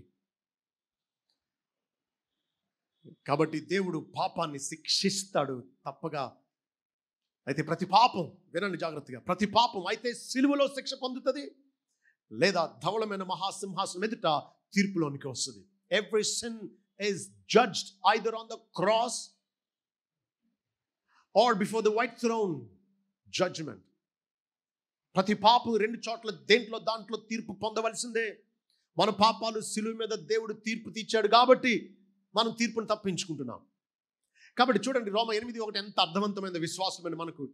కాబట్టి దేవుడు పాపాన్ని శిక్షిస్తాడు తప్పగా. అయితే ప్రతి పాపం, వినండి జాగ్రత్తగా, ప్రతి పాపం అయితే సిలువలో శిక్ష పొందుతుంది, లేదా ధవళమైన మహాసింహాసనం ఎదుట తీర్పులోనికి వస్తుంది. Every sin is judged either on the cross or before the white throne judgment. ప్రతి పాపం రెండు చోట్ల దాంట్లో తీర్పు పొందవలసిందే. మన పాపాలు సిలువ మీద దేవుడు తీర్పు తీర్చాడు కాబట్టి మనం తీర్పును తప్పించుకుంటున్నాం. కాబట్టి చూడండి, రోమా 8:1 ఎంత అర్థవంతమైన విశ్వాసమైన మనకు.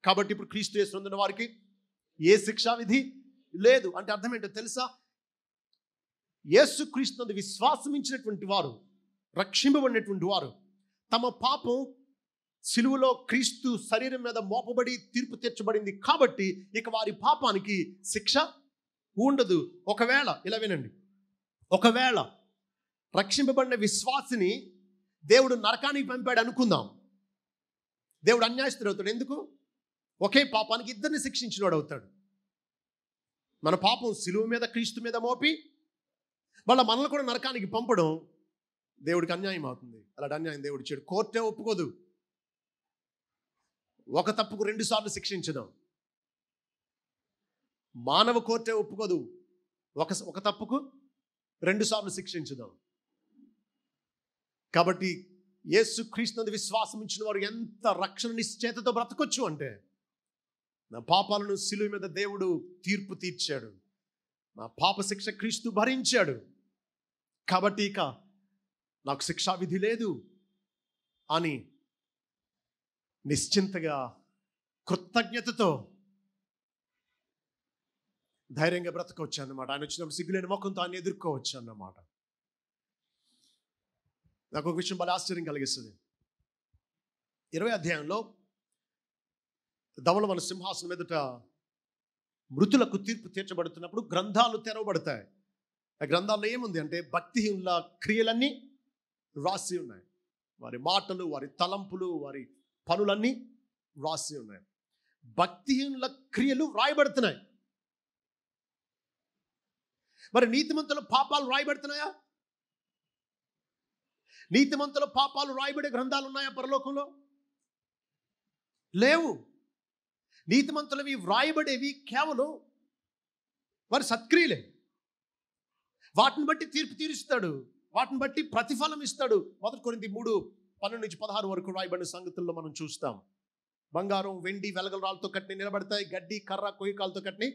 కాబట్టి ఇప్పుడు క్రీస్తు యేసునందున్న వారికి ఏ శిక్షా విధి లేదు అంటే అర్థం ఏంటో తెలుసా? యేసు క్రీస్తునందు విశ్వాసం ఇచ్చినటువంటి వారు, రక్షింపబడినటువంటి వారు, తమ పాపం సిలువలో క్రీస్తు శరీరం మీద మోపబడి తీర్పు తీర్చబడింది కాబట్టి ఇక వారి పాపానికి శిక్ష ఉండదు. ఒకవేళ ఇలా వినండి, ఒకవేళ రక్షింపబడిన విశ్వాసిని దేవుడు నరకానికి పంపాడు అనుకుందాం, దేవుడు అన్యాయస్తుడు అవుతాడు. ఎందుకు? ఒకే పాపానికి ఇద్దరిని శిక్షించినవాడు అవుతాడు. మన పాపం సిలువ మీద క్రీస్తు మీద మోపి మళ్ళీ మనల్ని కూడా నరకానికి పంపడం దేవుడికి అన్యాయం అవుతుంది. అలాంటి అన్యాయం దేవుడు చేయడు. కోర్టే ఒప్పుకోదు. ఒక తప్పుకు 2 సార్లు శిక్షించడం మానవ కోర్టే ఒప్పుకోదు. ఒక తప్పుకు 2 సార్లు శిక్షించడం. కాబట్టి యేసు క్రీస్తునందు విశ్వాసం ఇచ్చిన వారు ఎంత రక్షణ నిశ్చేతతో బ్రతకొచ్చు అంటే, నా పాపాలను సిలువ మీద దేవుడు తీర్పు తీర్చాడు, నా పాప శిక్ష క్రీస్తు భరించాడు, కాబట్టి ఇక నాకు శిక్షా విధి లేదు అని నిశ్చింతగా కృతజ్ఞతతో ధైర్యంగా బ్రతకవచ్చు అన్నమాట. ఆయన వచ్చినప్పుడు సిగ్గులేని ముఖంతో ఆయన ఎదుర్కోవచ్చు అన్నమాట. నాకు ఒక విషయం బాగా ఆశ్చర్యం కలిగిస్తుంది. 20 అధ్యాయంలో ధవళవన సింహాసనం ఎదుట మృతులకు తీర్పు తీర్చబడుతున్నప్పుడు గ్రంథాలు తెరవబడతాయి. ఆ గ్రంథాల్లో ఏముంది అంటే భక్తిహీనుల క్రియలన్నీ రాసి ఉన్నాయి. వారి మాటలు, వారి తలంపులు, వారి పనులన్నీ రాసి ఉన్నాయి. భక్తిహీనుల క్రియలు రాయబడుతున్నాయి. మరి నీతిమంతుల పాపాలు రాయబడుతున్నాయా? నీతిమంతుల పాపాలు రాయబడే గ్రంథాలు ఉన్నాయా పరలోకంలో? లేవు. నీతిమంతులవి వ్రాయబడేవి కేవలం వారి సత్క్రియలే. వాటిని బట్టి తీర్పు తీరుస్తాడు, వాటిని బట్టి ప్రతిఫలం ఇస్తాడు. 1 కొరింథీ 3:12-16 వరకు రాయబడిన సంగతుల్లో మనం చూస్తాం. బంగారం, వెండి, వెలగల రాళ్ళతో కట్టిని నిలబడతాయి, గడ్డి, కర్ర, కొయ్యకాలతో కట్టిని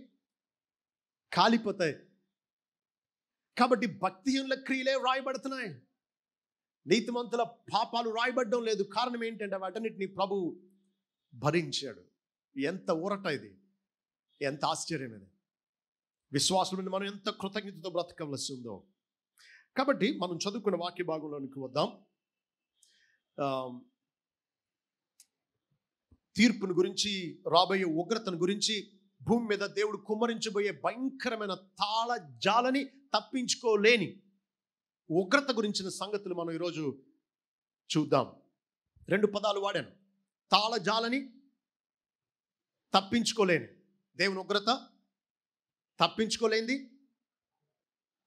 కాలిపోతాయి. కాబట్టి భక్తిహీనుల క్రియలే రాయబడుతున్నాయి, నీతిమంతుల పాపాలు రాయబడడం లేదు. కారణం ఏంటంటే వాటన్నిటిని ప్రభు భరించాడు. ఎంత ఊరట ఇది, ఎంత ఆశ్చర్యం ఇది. విశ్వాసులను మనం ఎంత కృతజ్ఞతతో బ్రతకవలసి ఉందో. కాబట్టి మనం చదువుకున్న వాక్య భాగంలోనికి వద్దాం. తీర్పును గురించి, రాబోయే ఉగ్రతను గురించి, భూమి మీద దేవుడు కుమ్మరించబోయే భయంకరమైన తాళ జాలని తప్పించుకోలేని ఉగ్రత గురించిన సంగతులు మనం ఈరోజు చూద్దాం. 2 పదాలు వాడాను. తాళ జాలని, తప్పించుకోలేని. దేవుని ఉగ్రత తప్పించుకోలేనిది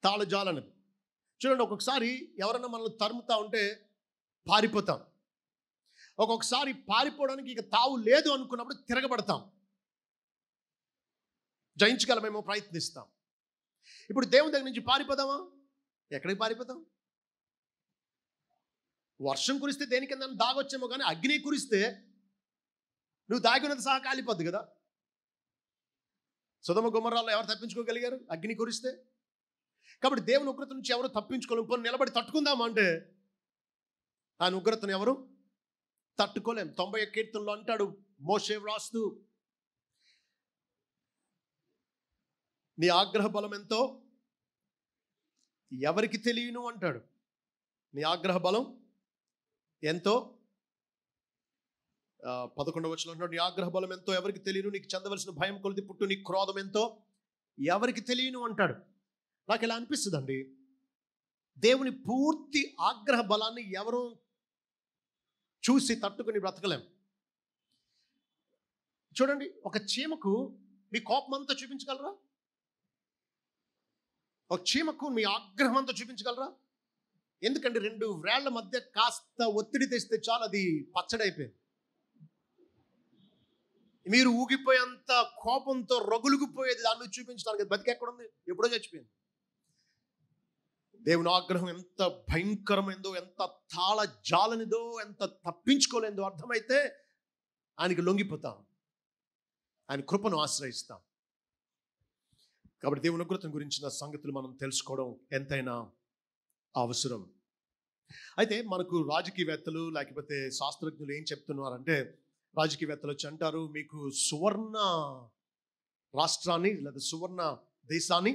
తాళ జాలని. చూడండి, ఒక్కొక్కసారి ఎవరైనా మనల్ని తరుముతా ఉంటే పారిపోతాం. ఒక్కొక్కసారి పారిపోవడానికి ఇక తావు లేదు అనుకున్నప్పుడు తిరగబడతాం, జయించగలమేమో ప్రయత్నిస్తాం. ఇప్పుడు దేవుని దగ్గర నుంచి పారిపోదామా? ఎక్కడికి పారిపోతాం? వర్షం కురిస్తే దేనికన్నా దాగొచ్చేమో, కానీ అగ్ని కురిస్తే నువ్వు దాగినది సహా కాలిపోద్ది కదా. సొదొమ గొమొర్రాలో ఎవరు తప్పించుకోగలిగారు అగ్ని కురిస్తే? కాబట్టి దేవుని ఉగ్రత నుంచి ఎవరు తప్పించుకోలేము. పోనీ నిలబడి తట్టుకుందామా అంటే ఆయన ఉగ్రతను ఎవరు తట్టుకోలేం. 90 కీర్తనలో అంటాడు మోషే వ్రాస్తూ, నీ ఆగ్రహ బలం ఎంతో ఎవరికి తెలియను అంటాడు. నీ ఆగ్రహ బలం ఎంతో 11వ వచనంలో అంటాడు, నీ ఆగ్రహ బలం ఎంతో ఎవరికి తెలియను, నీకు చెందవలసిన భయం కొలిది పుట్టు, నీ క్రోధం ఎంతో ఎవరికి తెలియను అంటాడు. నాకు ఇలా అనిపిస్తుందండి, దేవుని పూర్తి ఆగ్రహ బలాన్ని ఎవరు చూసి తట్టుకుని బ్రతకలేం. చూడండి, ఒక చీమకు మీ కోపం అంతా చూపించగలరా? ఒక చీమకు మీ ఆగ్రహం అంతా చూపించగలరా? ఎందుకంటే 2 వ్రేళ్ల మధ్య కాస్త ఒత్తిడి తెస్తే చాలు అది పచ్చడైపోయింది. మీరు ఊగిపోయేంత కోపంతో రగులుగుపోయేది దాన్ని చూపించడానికి బతికెక్కడుంది? ఎప్పుడో చచ్చిపోయింది. దేవుని ఆగ్రహం ఎంత భయంకరమైందో, ఎంత తాళ జాలనిదో, ఎంత తప్పించుకోలేదో అర్థమైతే ఆయనకి లొంగిపోతాం, ఆయన కృపను ఆశ్రయిస్తాం. కాబట్టి దేవుని ఉగ్రతను గురించిన సంగతులు మనం తెలుసుకోవడం ఎంతైనా అవసరం. అయితే మనకు రాజకీయవేత్తలు లేకపోతే శాస్త్రజ్ఞులు ఏం చెప్తున్నారంటే, రాజకీయవేత్తలు వచ్చి అంటారు, మీకు సువర్ణ రాష్ట్రాన్ని లేదా సువర్ణ దేశాన్ని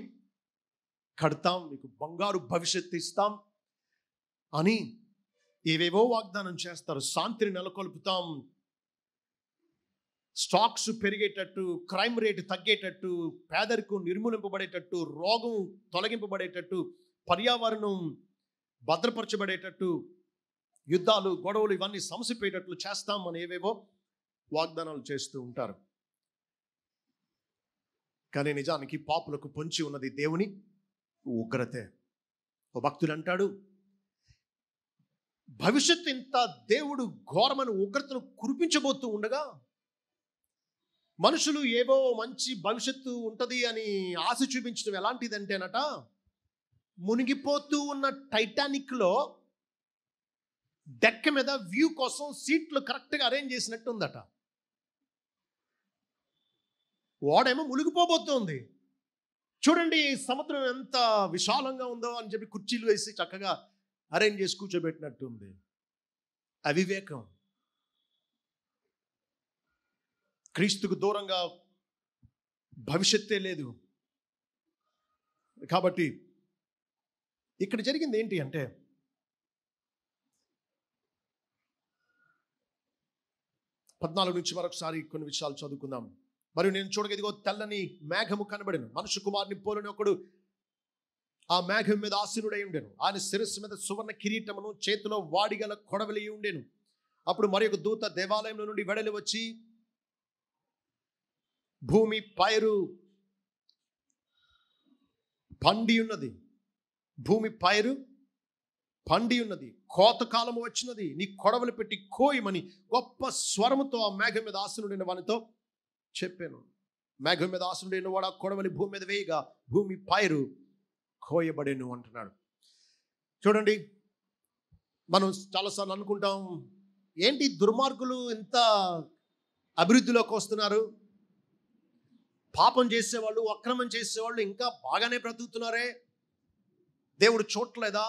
కడతాం, మీకు బంగారు భవిష్యత్తు ఇస్తాం అని ఏవేవో వాగ్దానం చేస్తారు. శాంతిని నెలకొల్పుతాం, స్టాక్స్ పెరిగేటట్టు, క్రైమ్ రేటు తగ్గేటట్టు, పేదరికం నిర్మూలింపబడేటట్టు, రోగం తొలగింపబడేటట్టు, పర్యావరణం భద్రపరచబడేటట్టు, యుద్ధాలు, గొడవలు ఇవన్నీ సమసిపోయేటట్లు చేస్తాం అని ఏవేవో వాగ్దానాలు చేస్తూ ఉంటారు. కానీ నిజానికి పాపులకు పొంచి ఉన్నది దేవుని ఉగ్రతే. ఓ భక్తుడు అంటాడు, భవిష్యత్తు ఇంత దేవుడు ఘోరమైన ఉగ్రతను కురిపించబోతూ ఉండగా మనుషులు ఏవో మంచి భవిష్యత్తు ఉంటుంది అని ఆశ చూపించడం ఎలాంటిదంటేనట, మునిగిపోతూ ఉన్న టైటానిక్లో డెక్క మీద వ్యూ కోసం సీట్లు కరెక్ట్గా అరేంజ్ చేసినట్టు ఉందట. ఓడేమో మునిగిపోబోతోంది, చూడండి సముద్రం ఎంత విశాలంగా ఉందో అని చెప్పి కుర్చీలు వేసి చక్కగా అరేంజ్ చేసి కూర్చోబెట్టినట్టు ఉంది. అవివేకం. క్రీస్తుకు దూరంగా భవిష్యత్తే లేదు. కాబట్టి ఇక్కడ జరిగింది ఏంటి అంటే, పద్నాలుగు నుంచి మరొకసారి కొన్ని విషయాలు చదువుకుందాం. మరియు నేను చూడగా ఇదిగో తెల్లని మేఘము కనబడెను, మనుష్య కుమారుని పోలిన ఒకడు ఆ మేఘం మీద ఆసీనుడై ఉండెను. ఆయన శిరస్సు మీద సువర్ణ కిరీటమును, చేతిలో వాడిగల కొడవలి ఉండెను. అప్పుడు మరి ఒక దూత దేవాలయంలో నుండి వెడలి వచ్చి, భూమి పైరు పండి ఉన్నది, భూమి పైరు పండి ఉన్నది, కోతకాలము వచ్చినది, నీ కొడవలు పెట్టి కోయమని గొప్ప స్వరముతో ఆ మేఘం మీద ఆసనుడైన వానితో చెప్పాను. మేఘం మీద ఆసనుడైన వాడు ఆ కొడవలి భూమి మీద వేయగా భూమి పైరు కోయబడేను అంటున్నాడు. చూడండి, మనం చాలాసార్లు అనుకుంటాం, ఏంటి దుర్మార్గులు ఎంత అభివృద్ధిలోకి వస్తున్నారు, పాపం చేసేవాళ్ళు, అక్రమం చేసేవాళ్ళు ఇంకా బాగానే బ్రతుకుతున్నారే, దేవుడు చూడలేదా,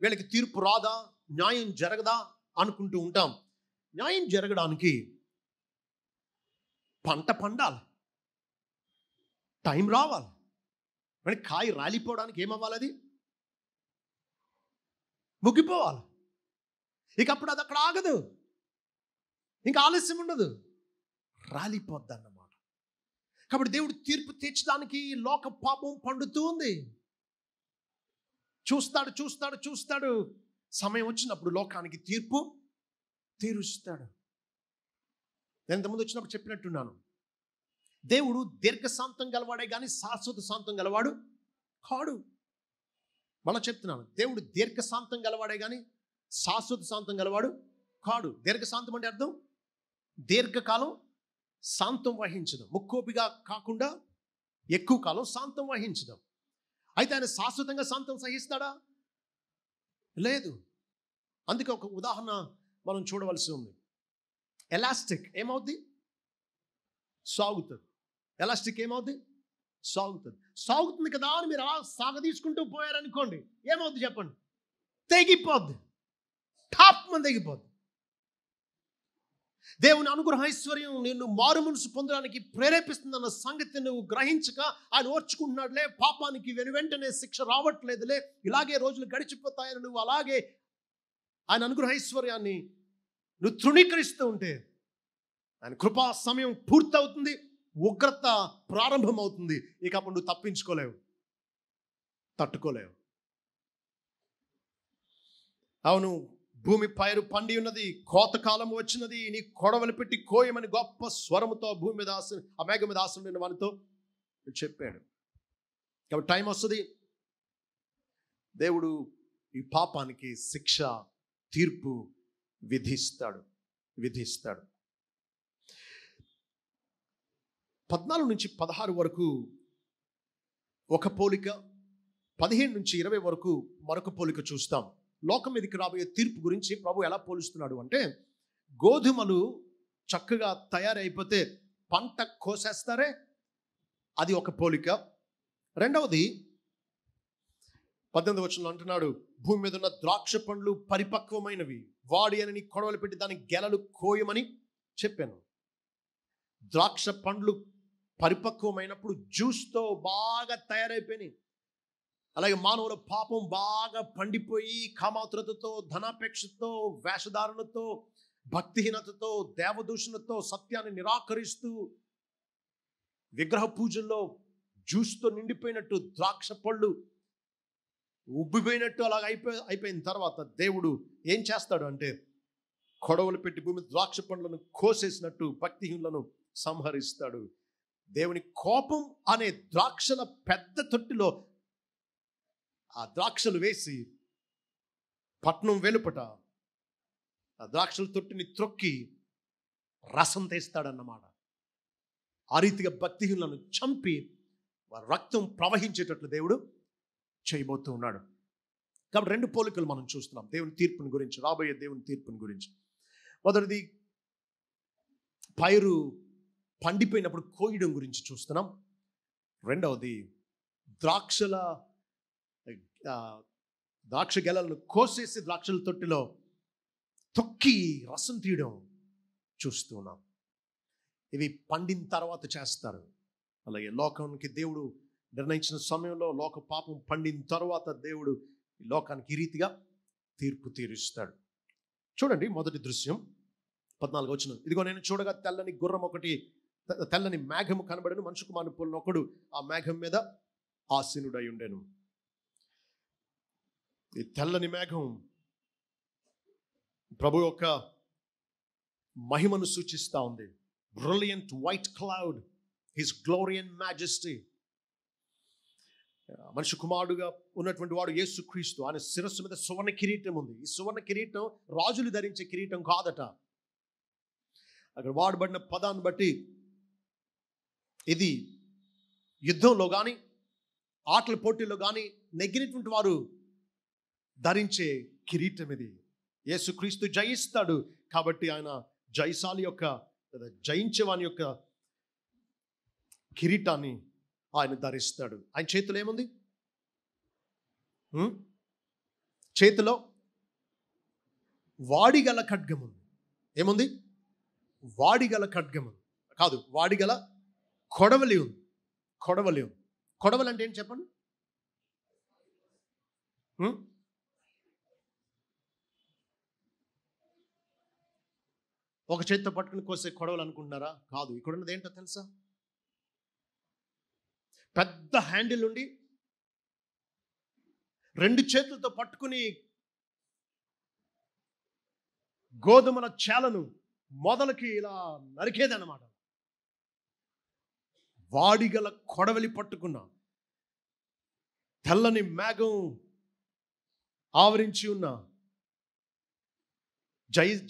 వీళ్ళకి తీర్పు రాదా, న్యాయం జరగదా అనుకుంటూ ఉంటాం. న్యాయం జరగడానికి పంట పండాలి, టైం రావాలి. మరి కాయ రాలిపోవడానికి ఏమవ్వాలి, అది ముగ్గిపోవాలి. ఇక అప్పుడు అది అక్కడ ఆగదు, ఇంకా ఆలస్యం ఉండదు, రాలిపోద్ది అన్నమాట. కాబట్టి దేవుడు తీర్పు తీర్చడానికి లోక పాపం పండుతూ ఉంది. చూస్తాడు చూస్తాడు చూస్తాడు, సమయం వచ్చినప్పుడు లోకానికి తీర్పు తీరుస్తాడు. నేను ఇంతకుముందు వచ్చినప్పుడు చెప్పినట్టున్నాను, దేవుడు దీర్ఘశాంతం గలవాడే కానీ శాశ్వత శాంతం గలవాడు కాడు. మళ్ళా చెప్తున్నాను, దేవుడు దీర్ఘశాంతం గలవాడే కానీ శాశ్వత శాంతం గలవాడు కాడు. దీర్ఘశాంతం అంటే అర్థం దీర్ఘకాలం శాంతం వహించడం, ముక్కోపిగా కాకుండా ఎక్కువ కాలం శాంతం వహించడం. అయితే ఆయన శాశ్వతంగా శాంతం సహిస్తాడా? లేదు. అందుకే ఒక ఉదాహరణ మనం చూడవలసి ఉంది. ఎలాస్టిక్ ఏమవుద్ది? సాగుతుంది. ఎలాస్టిక్ ఏమవుద్ది? సాగుతుంది. సాగుతుంది కదా అని మీరు సాగదీసుకుంటూ పోయారనుకోండి, ఏమవుద్ది చెప్పండి? తెగిపోద్ది, టాప్ మంది తెగిపోద్ది. దేవుని అనుగ్రహ ఐశ్వర్యం నిన్ను మారు మనసు పొందడానికి ప్రేరేపిస్తుందన్న సంగతి నువ్వు గ్రహించక ఆయన ఓర్చుకుంటున్నాడులే, పాపానికి వెనువెంటనే శిక్ష రావట్లేదులే, ఇలాగే రోజులు గడిచిపోతాయని నువ్వు అలాగే ఆయన అనుగ్రహ ఐశ్వర్యాన్ని నువ్వు తృణీకరిస్తూ ఉంటే ఆయన కృపా సమయం పూర్తవుతుంది, ఉగ్రత ప్రారంభమవుతుంది. ఇక అప్పుడు నువ్వు తప్పించుకోలేవు, తట్టుకోలేవు. అవును, భూమి పైరు పండి ఉన్నది, కోతకాలం వచ్చినది, నీ కొడవలు పెట్టి కోయమని గొప్ప స్వరముతో భూమి మీద ఆ మేఘం మీద ఆసనుడైన వానితో చెప్పాడు. కాబట్టి టైం వస్తుంది, దేవుడు ఈ పాపానికి శిక్ష, తీర్పు విధిస్తాడు. 14 నుంచి 16 వరకు ఒక పోలిక, 15 నుంచి 20 వరకు మరొక పోలిక చూస్తాం. లోకం మీదకి రాబోయే తీర్పు గురించి ప్రభు ఎలా పోలుస్తున్నాడు అంటే, గోధుమలు చక్కగా తయారైపోతే పంట కోసేస్తారే, అది ఒక పోలిక. రెండవది 18వ వచనంలో అంటున్నాడు, భూమి మీద ఉన్న ద్రాక్ష పండ్లు పరిపక్వమైనవి, వాడి అని నీ కొడవలు పెట్టి దాని గెలలు కోయమని చెప్పాను. ద్రాక్ష పండ్లు పరిపక్వమైనప్పుడు జ్యూస్తో బాగా తయారైపోయినాయి. అలాగే మానవుల పాపం బాగా పండిపోయి కామాతురతతో, ధనాపేక్షతో, వేషధారణతో, భక్తిహీనతతో, దేవదూషణతో, సత్యాన్ని నిరాకరిస్తూ విగ్రహ పూజల్లో జ్యూస్తో నిండిపోయినట్టు ద్రాక్ష పళ్ళు ఉబ్బిపోయినట్టు అలాగ అయిపోయిన తర్వాత దేవుడు ఏం చేస్తాడు అంటే, కొడవలు పెట్టి భూమి ద్రాక్ష పండ్లను కోసేసినట్టు భక్తిహీనులను సంహరిస్తాడు. దేవుని కోపం అనే ద్రాక్షల పెద్ద తొట్టిలో ఆ ద్రాక్షలు వేసి పట్నం వెలుపట ఆ ద్రాక్షల తొట్టిని త్రొక్కి రసం తీస్తాడన్నమాట. ఆ రీతిగా భక్తిహీనులను చంపి వారి రక్తం ప్రవహించేటట్లు దేవుడు చేయబోతూ ఉన్నాడు. కాబట్టి 2 పోలికలు మనం చూస్తున్నాం దేవుని తీర్పుని గురించి, రాబోయే దేవుని తీర్పుని గురించి. మొదటిది పైరు పండిపోయినప్పుడు కోయడం గురించి చూస్తున్నాం. రెండవది ద్రాక్ష గెలలను కోసేసి ద్రాక్షల తొట్టిలో తొక్కి రసం తీయడం చూస్తున్నాం. ఇవి పండిన తర్వాత చేస్తారు. అలాగే లోకానికి దేవుడు నిర్ణయించిన సమయంలో లోక పాపం పండిన తర్వాత దేవుడు ఈ లోకానికి ఈ రీతిగా తీర్పు తీరుస్తాడు. చూడండి మొదటి దృశ్యం 14 వచనం. ఇదిగో నేను చూడగా తెల్లని గుర్రం ఒకటి, తెల్లని మేఘము కనబడను, మనుష్య కుమారుని పోలిన ఒకడు ఆ మేఘం మీద ఆసీనుడై ఉండెను. ఈ తెల్లని మేఘం ప్రభు యొక్క మహిమను సూచిస్తూ ఉంది. Brilliant white cloud, his glory and majesty. మనిషి కుమారుడుగా ఉన్నటువంటి వాడు యేసుక్రీస్తు. ఆయన శిరస్సు మీద సువర్ణ కిరీటం ఉంది. ఈ సువర్ణ కిరీటం రాజులు ధరించే కిరీటం కాదట. అక్కడ వాడబడిన పదాన్ని బట్టి ఇది యుద్ధంలో కానీ ఆటల పోటీల్లో కానీ నెగ్గినటువంటి వారు ధరించే కిరీటం ఇది. యేసుక్రీస్తు జయిస్తాడు కాబట్టి ఆయన జయశాలి యొక్క, జయించేవాని యొక్క కిరీటాన్ని ఆయన ధరిస్తాడు. ఆయన చేతిలో ఏముంది? చేతిలో వాడిగల ఖడ్గం ఉంది. ఏముంది? వాడిగల ఖడ్గం ఉంది కాదు, వాడిగల కొడవలి ఉంది. కొడవలి ఉంది. కొడవలి అంటే ఏంటి చెప్పండి? ఒక చేతితో పట్టుకుని కోసే కొడవలు అనుకుంటున్నారా? కాదు. ఇక్కడ ఉన్నది ఏంటో తెలుసా? పెద్ద హ్యాండిల్ ఉండి 2 చేతులతో పట్టుకుని గోధుమల చేలను మొదలకి ఇలా నరికేదన్నమాట. వాడిగల కొడవలి పట్టుకున్న, తెల్లని మేఘం ఆవరించి ఉన్న,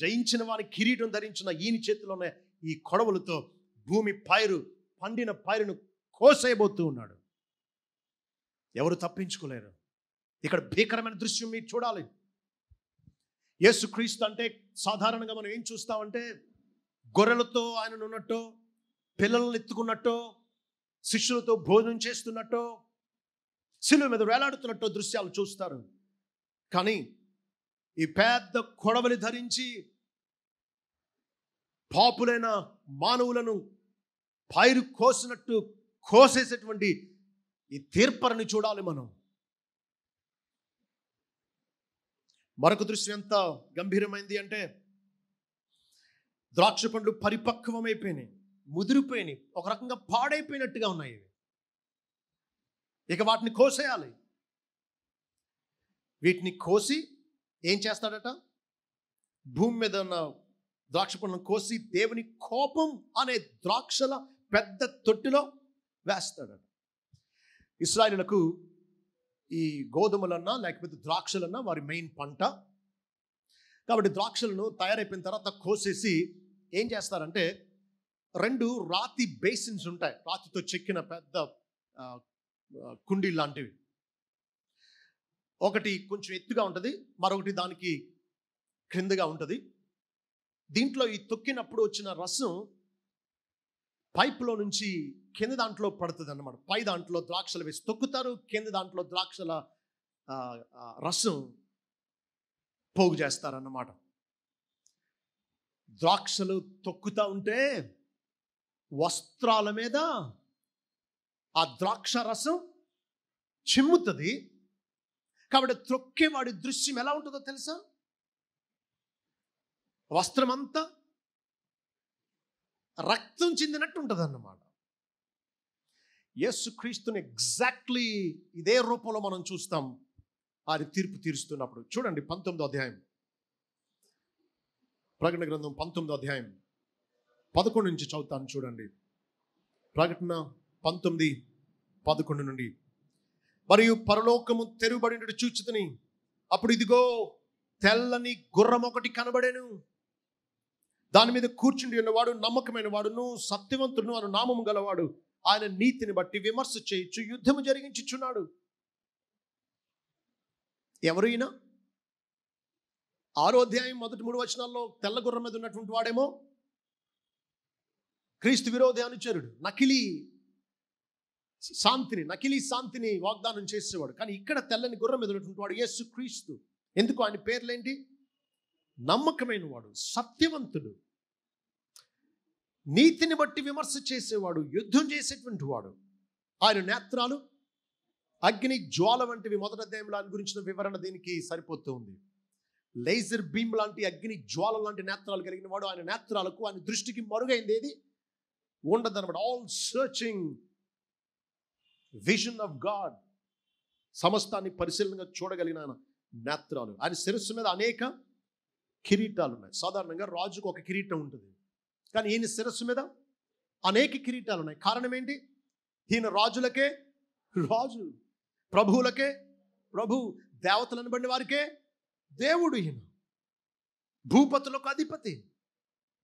జయించిన వారి కిరీటం ధరించిన ఈయన చేతిలో ఉన్న ఈ కొడవలతో భూమి పైరు, పండిన పైరును కోసేయబోతూ ఉన్నాడు. ఎవరు తప్పించుకోలేరు. ఇక్కడ భీకరమైన దృశ్యం మీరు చూడాలి. యేసుక్రీస్తు అంటే సాధారణంగా మనం ఏం చూస్తామంటే గొర్రెలతో ఆయన ఉన్నట్టు, పిల్లలను ఎత్తుకున్నట్టు, శిష్యులతో భోజనం చేస్తున్నట్టు, శిలువ మీద వేలాడుతున్నట్టు దృశ్యాలు చూస్తారు. కానీ ఈ పెద్ద కొడవలి ధరించి పాపులైన మానవులను పైరు కోసినట్టు కోసేసేటువంటి ఈ తీర్పరని చూడాలి మనం. మరొక దృశ్యం ఎంత గంభీరమైంది అంటే ద్రాక్ష పండ్లు పరిపక్వమైపోయినాయి, ముదిరిపోయినాయి, ఒక రకంగా పాడైపోయినట్టుగా ఉన్నాయి. ఇక వాటిని కోసేయాలి. వీటిని కోసి ఏం చేస్తాడట? భూమి మీద ఉన్న ద్రాక్ష పండ్లను కోసి దేవుని కోపం అనే ద్రాక్షల పెద్ద తొట్టిలో వేస్తాడట. ఇశ్రాయేలులకు ఈ గోధుమలన్నా లేకపోతే ద్రాక్షలన్నా వారి మెయిన్ పంట. కాబట్టి ద్రాక్షలను తయారైపోయిన తర్వాత కోసేసి ఏం చేస్తారంటే 2 రాతి బేసిన్స్ ఉంటాయి, రాతితో చెక్కిన పెద్ద కుండీ లాంటివి. ఒకటి కొంచెం ఎత్తుగా ఉంటుంది, మరొకటి దానికి క్రిందగా ఉంటుంది. దీంట్లో ఈ తొక్కినప్పుడు వచ్చిన రసం పైపులో నుంచి కింద దాంట్లో పడుతుంది అన్నమాట. పై దాంట్లో ద్రాక్షలు వేసి తొక్కుతారు, కింద దాంట్లో ద్రాక్షల రసం పోగు చేస్తారన్నమాట. ద్రాక్షలు తొక్కుతా ఉంటే వస్త్రాల మీద ఆ ద్రాక్ష రసం చిమ్ముతుంది. కాబట్టి త్రొక్కేవాడి దృశ్యం ఎలా ఉంటుందో తెలుసా? వస్త్రం అంతా రక్తం చెందినట్టు ఉంటుంది అన్నమాట. యేసుక్రీస్తుని ఎగ్జాక్ట్లీ ఇదే రూపంలో మనం చూస్తాం ఆయన తీర్పు తీరుస్తున్నప్పుడు. చూడండి 19వ అధ్యాయం, ప్రకటన గ్రంథం 19వ అధ్యాయం 11 నుంచి చదువుతాను. చూడండి, ప్రకటన 19:11 నుండి. మరియు పరలోకము తెరుబడినట్టు చూచితిని, అప్పుడు ఇదిగో తెల్లని గుర్రం ఒకటి కనబడెను. దాని మీద కూర్చుండి ఉన్నవాడు నమ్మకమైన వాడును సత్యవంతుడును అను నామము గలవాడు. ఆయన నీతిని బట్టి విమర్శ చేయొచ్చు, యుద్ధము జరిగించుచున్నాడు. ఎవరైనా 6వ అధ్యాయం మొదటి 3 వచనాల్లో తెల్ల గుర్రం మీద ఉన్నటువంటి వాడేమో క్రీస్తు విరోధి అనుచరుడు, నకిలీ శాంతిని వాగ్దానం చేసేవాడు. కానీ ఇక్కడ తెల్లని గుర్రం మీద ఉన్నటువంటి వాడు యేసుక్రీస్తు. ఎందుకు? ఆయన పేర్లేంటి? నమ్మకమైన వాడు, సత్యవంతుడు, నీతిని బట్టి విమర్శ చేసేవాడు, యుద్ధం చేసేటువంటి వాడు. ఆయన నేత్రాలు అగ్ని జ్వాల వంటివి. మొదటి అధ్యాయంలో ఆయన గురించిన వివరణ దీనికి సరిపోతూ ఉంది. లేజర్ బీమ్ లాంటి అగ్ని జ్వాల లాంటి నేత్రాలు కలిగిన వాడు. ఆయన నేత్రాలకు, ఆయన దృష్టికి మరుగైంది ఏది ఉండదు అనమాట. All searching vision of God, సమస్తాన్ని పరిశీలనగా చూడగలిగిన నేత్రాలు. ఆయన శిరస్సు మీద అనేక కిరీటాలు ఉన్నాయి. సాధారణంగా రాజుకు ఒక కిరీటం ఉంటుంది, కానీ ఈయన శిరస్సు మీద అనేక కిరీటాలు ఉన్నాయి. కారణం ఏంటి? ఈయన రాజులకే రాజు, ప్రభువులకే ప్రభు, దేవతలను బడిన వారికే దేవుడు. ఈయన భూపతులకు అధిపతి,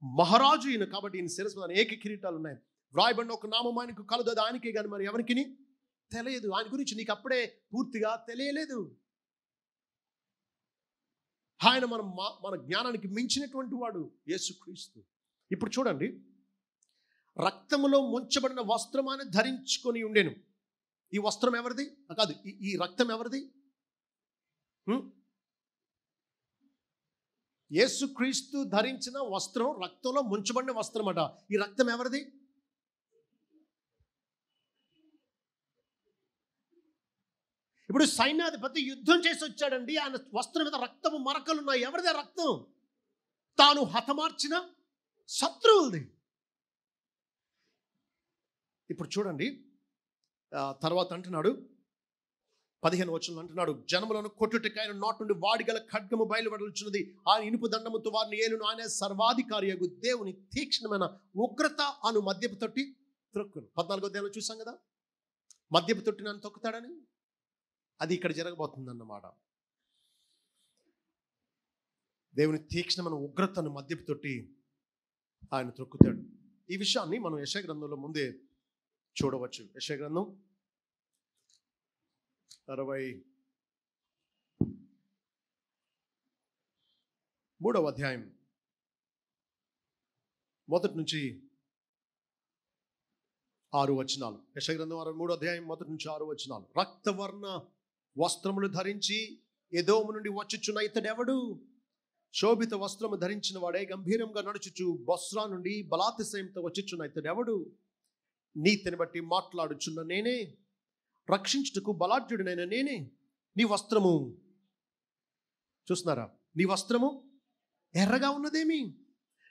మహారాజు ఈయన. కాబట్టి ఈయన శిరస్సు మీద అనేక కిరీటాలు ఉన్నాయి. వ్రాయబడిన ఒక నామం ఆయనకు కలదు, అది ఆయనకే కానీ మరి ఎవరికి తెలియదు. ఆయన గురించి నీకు అప్పుడే పూర్తిగా తెలియలేదు. ఆయన మన జ్ఞానానికి మించినటువంటి వాడు యేసుక్రీస్తు. ఇప్పుడు చూడండి, రక్తములో ముంచబడిన వస్త్రం ఆయన ధరించుకొని ఉండెను. ఈ వస్త్రం ఎవరిది? కాదు, ఈ రక్తం ఎవరిది? యేసుక్రీస్తు ధరించిన వస్త్రం రక్తంలో ముంచబడిన వస్త్రం అట. ఈ రక్తం ఎవరిది? ఇప్పుడు సైన్యాధిపతి యుద్ధం చేసి వచ్చాడండి, ఆయన వస్త్రం మీద రక్తము మరకలు ఉన్నాయి. ఎవరిదే రక్తం? తాను హతమార్చిన శత్రువులది. ఇప్పుడు చూడండి, తర్వాత అంటున్నాడు 15వ వచనంలో అంటున్నాడు, జనములను కొట్టుటకు ఆయన నోటి నుండి వాడిగల ఖడ్గము బయలువెడలుచున్నది. ఆయన ఇనుపు దండముతో వారిని ఏలును. ఆయన సర్వాధికారియగు దేవుని తీక్ష్ణమైన ఉగ్రత అను మద్యపు తొట్టి త్రొక్కును. 14వ అధ్యాయంలో చూసాం కదా, మద్యపు తొట్టి నన్ను తొక్కుతాడని. అది ఇక్కడ జరగబోతుంది అన్నమాట. దేవుని తీక్ష్ణమైన ఉగ్రతను మద్యపు తొట్టి ఆయన త్రొక్కుతాడు. ఈ విషయాన్ని మనం యెషయా గ్రంథంలో ముందే చూడవచ్చు. యెషయా గ్రంథం 63వ అధ్యాయం 1 నుంచి 6 వచనాలు. యెషయా గ్రంథం 63వ అధ్యాయం 1 నుంచి 6 వచనాలు. రక్తవర్ణ వస్త్రములు ధరించి ఎదోము నుండి వచ్చుచున్న ఇతడెవడు? శోభిత వస్త్రము ధరించిన వాడే గంభీరంగా నడుచుచు బొస్రా నుండి బలాతిశయంతో వచ్చుచున్న ఇతడెవడు? నీతిని బట్టి మాట్లాడుచున్న నేనే, రక్షించుటకు బలాఢ్యుడినైన నేనే. నీ వస్త్రము చూస్తున్నారా? నీ వస్త్రము ఎర్రగా ఉన్నదేమి?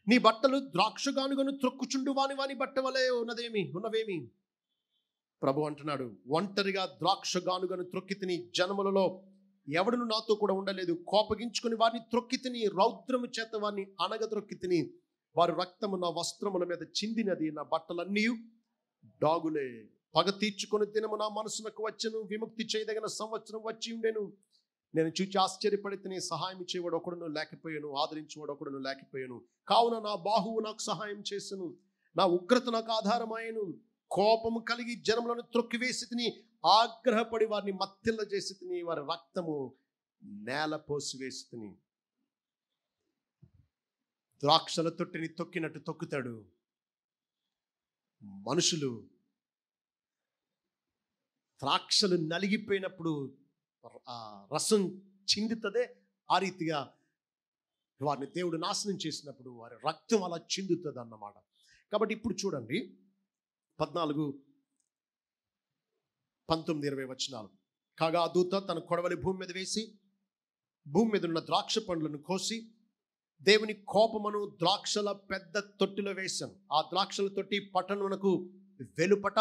నీ బట్టలు ద్రాక్ష గానుగను త్రొక్కుచుండు వాని బట్ట వలె ఉన్నవేమి? ప్రభు అంటున్నాడు, ఒంటరిగా ద్రాక్ష గానుగను త్రొక్కి తిని జనములలో ఎవడును నాతో కూడా ఉండలేదు. కోపగించుకుని వారిని త్రొక్కి తిని, రౌద్రము చేత వారిని అనగద్రొక్కి తిని, వారి రక్తము నా వస్త్రముల మీద చిందినది, నా బట్టలన్నీ డాగులే. పగ తీర్చుకొని దినము నా మనసునకు వచ్చెను, విముక్తి చేయదగిన సంవత్సరం వచ్చి ఉండెను. నేను చూచి ఆశ్చర్యపడి తిని, సహాయం ఇచ్చేవాడు ఒకడును లేకపోయాను, ఆదరించేవాడు ఒకడును లేకపోయాను. కావున నా బాహువు నాకు సహాయం చేసెను, నా ఉగ్రత నాకు ఆధారమాయను. కోపము కలిగి జనములను త్రొక్కివేసి తిని, ఆగ్రహపడి వారిని మత్తిల్ల చేసి తిని, వారి రక్తము నేల పోసివేసి తిని. ద్రాక్షల తొట్టిని తొక్కినట్టు తొక్కుతాడు. మనుషులు ద్రాక్షలు నలిగిపోయినప్పుడు రసం చిందుతుందే, ఆ రీతిగా వారిని దేవుడు నాశనం చేసినప్పుడు వారి రక్తం అలా చిందుతుంది అన్నమాట. కాబట్టి ఇప్పుడు చూడండి 14, 19, 20 వచనాలు. కాగా ఆ దూత తన కొడవలి భూమి మీద వేసి, భూమి మీద ఉన్న ద్రాక్ష పండ్లను కోసి దేవుని కోపమును ద్రాక్షల పెద్ద తొట్టిలో వేశాను. ఆ ద్రాక్షల తొట్టి పట్టణమునకు వెలుపట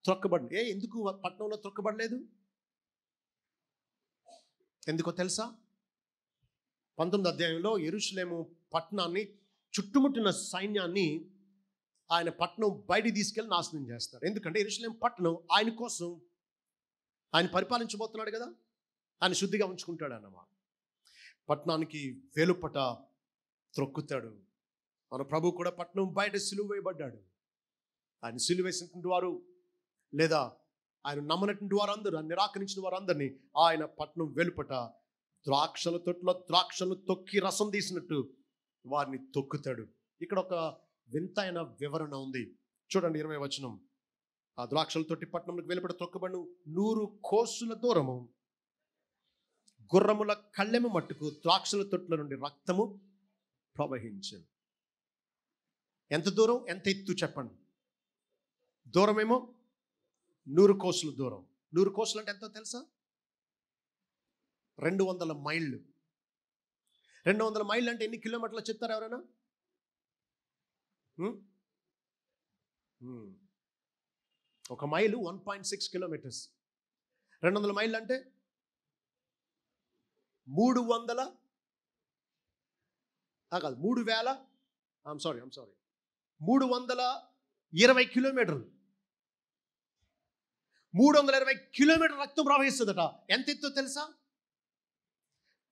త్రొక్కబడి. ఎందుకు పట్టణంలో త్రొక్కబడలేదు? ఎందుకో తెలుసా? 19వ అధ్యాయంలో యెరూషలేము పట్టణాన్ని చుట్టుముట్టిన సైన్యాన్ని ఆయన పట్టణం బయటికి తీసుకెళ్ళి నాశనం చేస్తాడు. ఎందుకంటే యెరూషలేం పట్టణం ఆయన కోసం, ఆయన పరిపాలించబోతున్నాడు కదా, ఆయన శుద్ధిగా ఉంచుకుంటాడు అన్నమాట. పట్టణానికి వెలుపట త్రొక్కుతాడు. మన ప్రభు కూడా పట్టణం బయట సిలువ వేయబడ్డాడు. ఆయన సిలువ వేసినటువంటి వారు, లేదా ఆయన నమ్మనటువంటి వారందరూ, ఆయన నిరాకరించిన వారందరినీ ఆయన పట్టణం వెలుపట ద్రాక్షల తొట్టులో ద్రాక్షలు తొక్కి రసం తీసినట్టు వారిని తొక్కుతాడు. ఇక్కడ ఒక వింతైన వివరణ ఉంది. చూడండి 20వ వచనం. ఆ ద్రాక్షల తొట్టి పట్టణంలోకి వెలుపట త్రొక్కబడిన 100 కోసుల దూరము గుర్రముల కళ్ళెము మట్టుకు ద్రాక్షల తొట్టుల నుండి రక్తము ప్రవహించింది. ఎంత దూరం, ఎంత ఎత్తు చెప్పండి? దూరమేమో 100 కోసుల దూరం. 100 కోసులు అంటే ఎంతో తెలుసా? 200 మైళ్ళు. 200 మైళ్ళు అంటే ఎన్ని కిలోమీటర్లు చెప్తారు ఎవరైనా? ఒక మైలు 1.6 కిలోమీటర్స్. 200 మైళ్ళు అంటే 3000 కాదు, 320 కిలోమీటర్లు. 320 కిలోమీటర్ల రక్తం ప్రవహిస్తుందట. ఎంత ఎత్తో తెలుసా?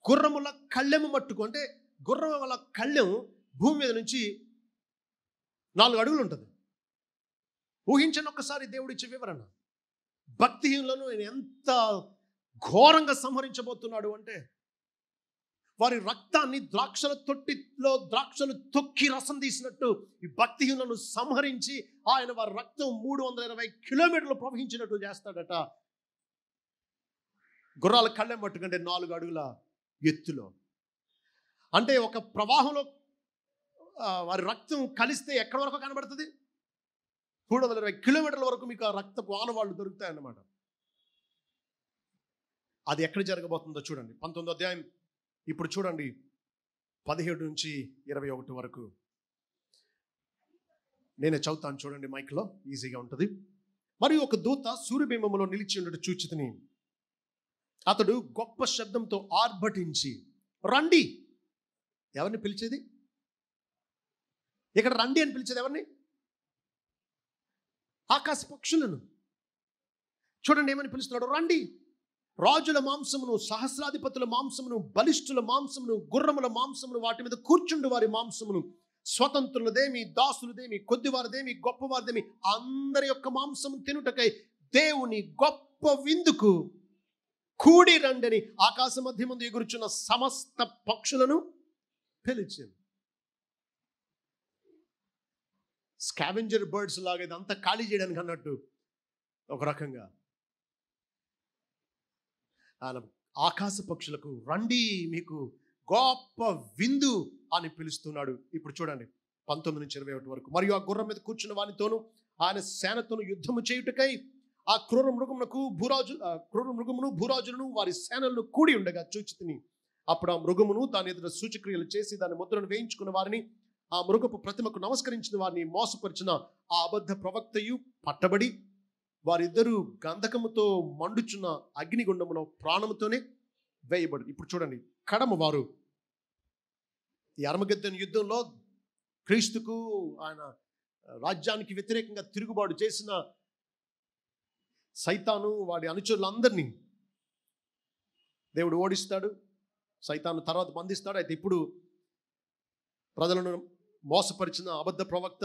గుర్రముల కళ్ళెము మట్టుకు, అంటే గుర్రముల కళ్ళెం భూమి మీద నుంచి 4 అడుగులు ఉంటుంది. ఊహించండి ఒక్కసారి దేవుడిచ్చే వివరణ. భక్తిహీనులను ఎంత ఘోరంగా సంహరించబోతున్నాడు అంటే, వారి రక్తాన్ని ద్రాక్షల తొట్టిలో ద్రాక్షలు తొక్కి రసం తీసినట్టు ఈ భక్తిహీనులను సంహరించి ఆయన వారి రక్తం 320 కిలోమీటర్లు ప్రవహించినట్టు చేస్తాడట. గుర్రాల కళ్ళెం మట్టుకంటే 4 అడుగుల ఎత్తులో. అంటే ఒక ప్రవాహంలో వారి రక్తం కలిస్తే ఎక్కడి వరకు కనబడుతుంది? 320 కిలోమీటర్ల వరకు మీకు ఆ రక్తపు ఆనవాళ్ళు దొరుకుతాయన్నమాట. అది ఎక్కడ జరగబోతుందో చూడండి. 19వ అధ్యాయం ఇప్పుడు చూడండి, 17 నుంచి 21 వరకు నేనే చదువుతాను చూడండి, మైక్లో ఈజీగా ఉంటుంది. మరియు ఒక దూత సూర్యబింబములో నిలిచి ఉండటం చూచితిని. అతడు గొప్ప శబ్దంతో ఆర్భటించి, రండి. ఎవరిని పిలిచేది ఇక్కడ? రండి అని పిలిచేది ఎవరిని? ఆకాశ పక్షులను. చూడండి ఏమని పిలుస్తున్నాడు, రండి. రాజుల మాంసమును, సహస్రాధిపతుల మాంసమును, బలిష్ఠుల మాంసమును, గుర్రముల మాంసమును, వాటి మీద కూర్చుండు వారి మాంసమును, స్వతంత్రులదేమి, దాసులదేమి, కొద్దివారిదేమి, గొప్పవారిదేమి, అందరి యొక్క మాంసము తినుటకై దేవుని గొప్ప విందుకు కూడి రండని ఆకాశ మధ్య ముందు ఎగురుచున్న సమస్త పక్షులను పిలిచింది. స్కావెంజర్ బర్డ్స్ లాగా ఇదంతా ఖాళీ చేయడానికి అన్నట్టు ఒక రకంగా ఆకాశ పక్షులకు రండి, మీకు గొప్ప విందు అని పిలుస్తున్నాడు. ఇప్పుడు చూడండి 19 నుంచి 21 వరకు. మరియు ఆ గుర్రం మీద కూర్చున్న వానితోను ఆయన సేనతోను యుద్ధము చేయుటకై ఆ క్రూర మృగమును భూరాజులను వారి సేనలను కూడి ఉండగా చూచితిని. అప్పుడు ఆ మృగమును దాని ఎదుట సూచక్రియలు చేసి దాని ముద్రను వేయించుకున్న వారిని, ఆ మృగపు ప్రతిమకు నమస్కరించిన వారిని మోసపరిచిన ఆ అబద్ధ ప్రవక్తయు పట్టబడి వారిద్దరూ గంధకముతో మండుచున్న అగ్నిగుండములో ప్రాణముతోనే వేయబడు. ఇప్పుడు చూడండి, కడమ వారు ఈ అర్మగెద్దెను యుద్ధంలో క్రీస్తుకు ఆయన రాజ్యానికి వ్యతిరేకంగా తిరుగుబాటు చేసిన సైతాను వాడి అనుచరులందరినీ దేవుడు ఓడిస్తాడు. సైతాను తర్వాత బంధిస్తాడు. అయితే ఇప్పుడు ప్రజలను మోసపరిచిన అబద్ధ ప్రవక్త,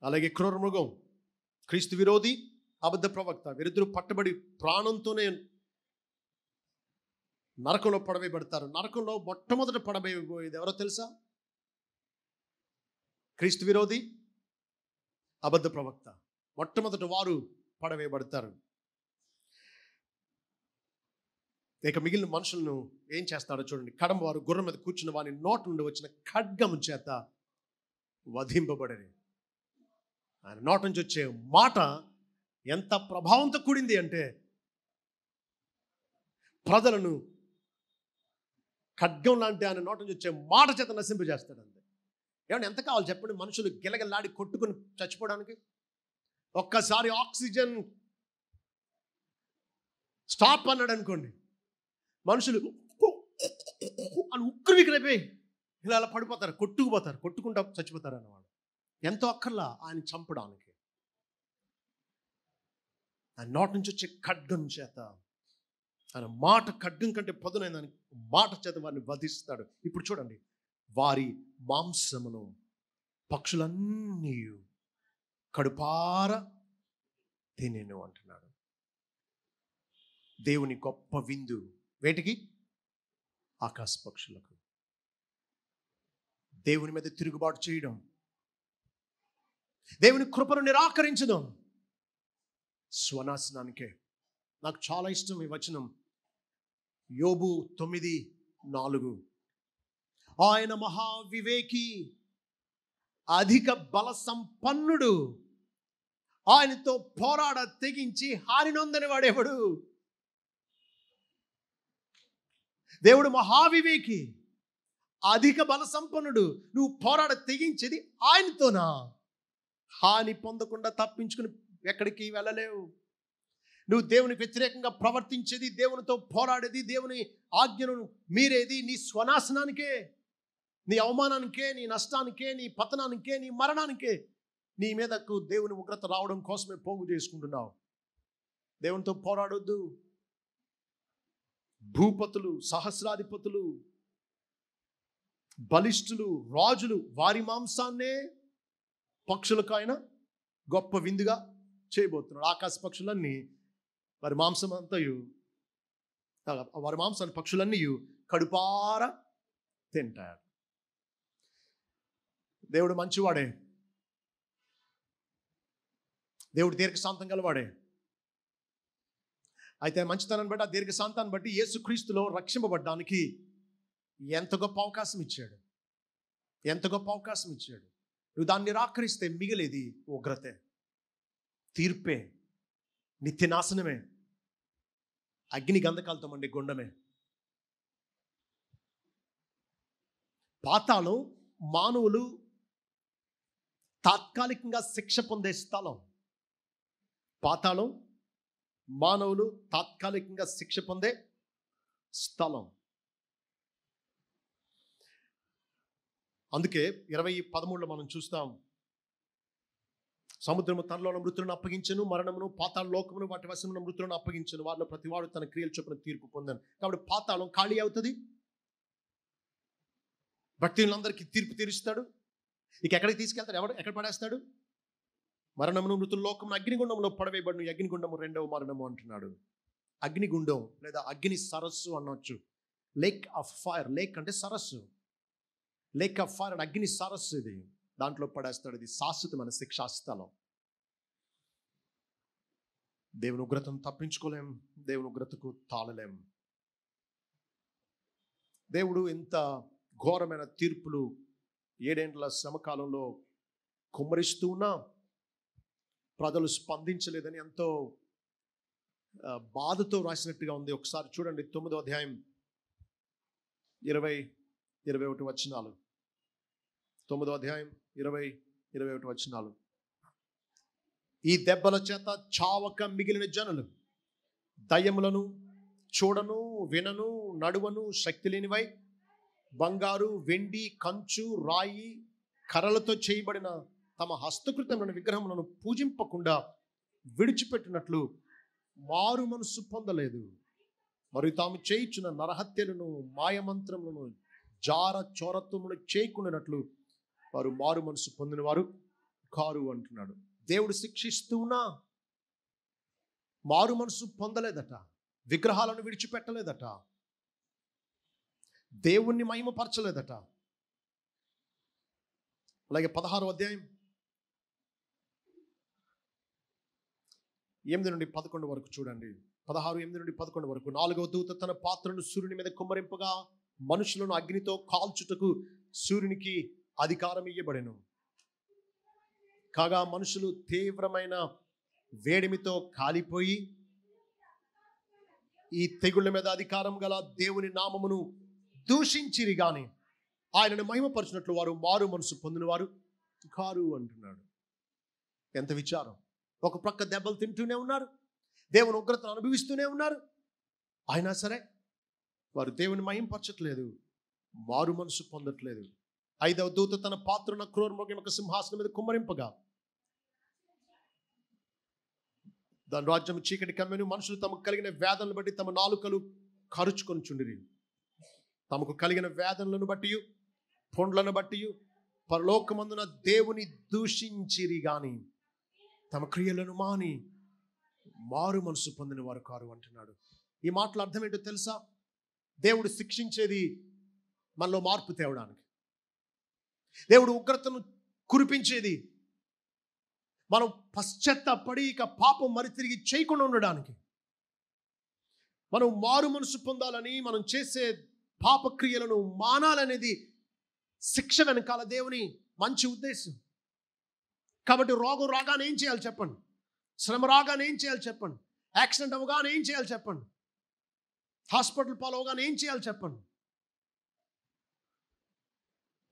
అలాగే క్రూర మృగం, క్రీస్తు విరోధి, అబద్ధ ప్రవక్త, వీరిద్దరూ పట్టబడి ప్రాణంతోనే నరకంలో పడవేయబడతారు. నరకంలో మొట్టమొదట పడవేయబోయేది ఎవరో తెలుసా? క్రీస్తు విరోధి, అబద్ధ ప్రవక్త. మొట్టమొదట వారు పడవేయబడతారు. ఇక మిగిలిన మనుషులను ఏం చేస్తాడో చూడండి. కడమ వారు గుర్రం మీద కూర్చున్న వాని నోటి నుండి వచ్చిన ఖడ్గము చేత వధింపబడని. ఆయన నోటి నుంచి వచ్చే మాట ఎంత ప్రభావంతో కూడింది అంటే, ప్రజలను ఖడ్గం లాంటి ఆయన నోటి నుంచి వచ్చే మాట చేత నశింపజేస్తాడు. అంతే. ఏమన్నా ఎంత కావాలి చెప్పండి? మనుషులు గిలగలాడి కొట్టుకుని చచ్చిపోవడానికి. ఒక్కసారి ఆక్సిజన్ స్టాప్ అన్నాడు అనుకోండి, మనుషులు అని ఉక్కిరిబిక్కిరైపోయి ఇలా అలా పడిపోతారు, కొట్టుకుంటా చచ్చిపోతారు అన్నవాడు. ఎంతో అక్కర్లా ఆయన చంపడానికి. ఆయన నోటి నుంచి వచ్చే ఖడ్గం చేత, ఆయన మాట ఖడ్గం కంటే పదునైన మాట చేత వారిని వధిస్తాడు. ఇప్పుడు చూడండి, వారి మాంసమును పక్షులన్నీ కడుపార తినేను అంటున్నాడు. దేవుని గొప్ప విందు వేటికి? ఆకాశ పక్షులకు. దేవుని మీద తిరుగుబాటు చేయడం, దేవుని కృపను నిరాకరించడం స్వనాశనానికే. నాకు చాలా ఇష్టం ఈ వచనం, యోబు 9:4. ఆయన మహావివేకి, అధిక బల సంపన్నుడు, ఆయనతో పోరాడ తెగించి హాని నొందని వాడేవాడు? దేవుడు మహావివేకి, అధిక బల సంపన్నుడు. నువ్వు పోరాడ తెగించేది ఆయనతోనా? హాని పొందకుండా తప్పించుకుని ఎక్కడికి వెళ్ళలేవు. నువ్వు దేవునికి వ్యతిరేకంగా ప్రవర్తించేది, దేవునితో పోరాడేది, దేవుని ఆజ్ఞను మీరేది నీ స్వనాశనానికే, నీ అవమానానికే, నీ నష్టానికే, నీ పతనానికే, నీ మరణానికే. నీ మీదకు దేవుని ఉగ్రత రావడం కోసమే పోగు చేసుకుంటున్నావు. దేవునితో పోరాడొద్దు. భూపతులు, సహస్రాధిపతులు, బలిష్ఠులు, రాజులు వారి మాంసాన్నే పక్షులకు ఆయన గొప్ప విందుగా చేయబోతున్నాడు. ఆకాశ పక్షులన్నీ వారి మాంసం అంతయు, వారి మాంసాన్ని పక్షులన్నీ కడుపార తింటారు. దేవుడు మంచివాడే, దేవుడు దీర్ఘశాంతం గలవాడే. అయితే మంచితనాన్ని బట్టి, ఆ దీర్ఘశాంతాన్ని బట్టి యేసుక్రీస్తులో రక్షింపబడ్డానికి ఎంత గొప్ప అవకాశం ఇచ్చాడు, ఎంత గొప్ప అవకాశం ఇచ్చాడు. నువ్వు దాన్ని నిరాకరిస్తే మిగిలేది ఉగ్రతే, తీర్పే, నిత్యనాశనమే, అగ్ని గంధకాలతో మండే గుండమే. పాతాళం మానవులు తాత్కాలికంగా శిక్ష పొందే స్థలం. పాతాళం మానవులు తాత్కాలికంగా శిక్ష పొందే స్థలం. అందుకే 20:13 మనం చూస్తాం, సముద్రము తనలో మృతులను అప్పగించను, మరణమును పాతాళ లోకమును వాటి వశమున మృతులను అప్పగించను, వారిలో ప్రతివాడు తన క్రియలు చొప్పున తీర్పు పొందాను. కాబట్టి పాతాళం ఖాళీ అవుతుంది, భక్తులందరికీ తీర్పు తీరుస్తాడు. ఇక ఎక్కడికి తీసుకెళ్తాడు? ఎక్కడ పడేస్తాడు? మరణమును మృతుల లోకమును అగ్నిగుండంలో పడవేయబడును, అగ్నిగుండము రెండవ మరణము అంటున్నాడు. అగ్నిగుండం లేదా అగ్ని సరస్సు అనొచ్చు. లేక్ ఆఫ్ ఫైర్, లేక్ అంటే సరస్సు, లేక్ ఆఫ్ ఫైర్ అంటే అగ్ని సరస్సు. ఇది దాంట్లో పడేస్తాడు. ఇది శాశ్వతమైన శిక్షాస్థలం. దేవుని ఉగ్రతను తప్పించుకోలేం, దేవుని ఉగ్రతకు తాళలేం. దేవుడు ఇంత ఘోరమైన తీర్పులు 7 ఏండ్ల శ్రమకాలంలో కుమ్మరిస్తూ ఉన్నా ప్రజలు స్పందించలేదని ఎంతో బాధతో రాసినట్టుగా ఉంది. ఒకసారి చూడండి, 9వ అధ్యాయం 20-21 వచనాలు. 9వ అధ్యాయం 20-21 వచనాలు. ఈ దెబ్బల చేత చావక మిగిలిన జనులు దయ్యములను చూడను, వినను, నడువను శక్తి లేనివై బంగారు, వెండి, కంచు, రాయి, కర్రలతో చేయబడిన తమ హస్తకృతమైన విగ్రహములను పూజింపకుండా విడిచిపెట్టినట్లు మారు మనసు పొందలేదు. మరియు తాము చేయుచున్న నరహత్యలను, మాయమంత్రములను, జార చోరత్వములు చేయకుండానట్లు వారు మారు మనసు పొందిన వారు కారు అంటున్నాడు. దేవుడు శిక్షిస్తూనా మారు మనసు పొందలేదట, విగ్రహాలను విడిచిపెట్టలేదట, దేవుణ్ణి మహిమపరచలేదట. అలాగే 16వ అధ్యాయం 8-11 వరకు చూడండి. 16:8-11 వరకు. 4వ దూత తన పాత్రను సూర్యుని మీద కుమ్మరింపగా మనుషులను అగ్నితో కాల్చుటకు సూర్యునికి అధికారం ఇయ్యబడెను. కాగా మనుషులు తీవ్రమైన వేడిమితో కాలిపోయి ఈ తెగుళ్ళ మీద అధికారం గల దేవుని నామమును దూషించిరి గాని ఆయనను మహిమపరిచినట్లు వారు మారు మనసు పొందిన వారు కారు అంటున్నాడు. ఎంత విచారం! ఒక ప్రక్క దెబ్బలు తింటూనే ఉన్నారు, దేవుని ఉగ్రతను అనుభవిస్తూనే ఉన్నారు, అయినా సరే వారు దేవుని మహిమపరచట్లేదు, మారు మనసు పొందట్లేదు. 5వ దూత తన పాత్రను క్రూర మృగం యొక్క సింహాసనం మీద కుమ్మరింపగా దాని రాజ్యం చీకటి కమ్మెను. మనుషులు తమకు కలిగిన వేదనలు బట్టి తమ నాలుకలు కరుచుకొని చుండిరి. తమకు కలిగిన వేదనలను బట్టి, పొండ్లను బట్టి పరలోకమందున దేవుని దూషించిరి గాని తమ క్రియలను మాని మారు మనసు పొందిన వారు కారు అంటున్నాడు. ఈ మాటల అర్థం ఏంటో తెలుసా? దేవుడు శిక్షించేది మనలో మార్పు తేవడానికి, దేవుడు ఉగ్రతను కురిపించేది మనం పశ్చాత్తాపడి ఇక పాపం మరి తిరిగి చేయకుండా ఉండడానికి. మనం మారు మనసు పొందాలని, మనం చేసే పాపక్రియలను మానాలనేది శిక్ష వెనకాల దేవుని మంచి ఉద్దేశం. కాబట్టి రోగం రాగానే ఏం చేయాలి చెప్పండి? శ్రమ రాగానే ఏం చేయాలి చెప్పండి? యాక్సిడెంట్ అవగానే ఏం చేయాలి చెప్పండి? హాస్పిటల్ పాలవగానే ఏం చేయాలి చెప్పండి?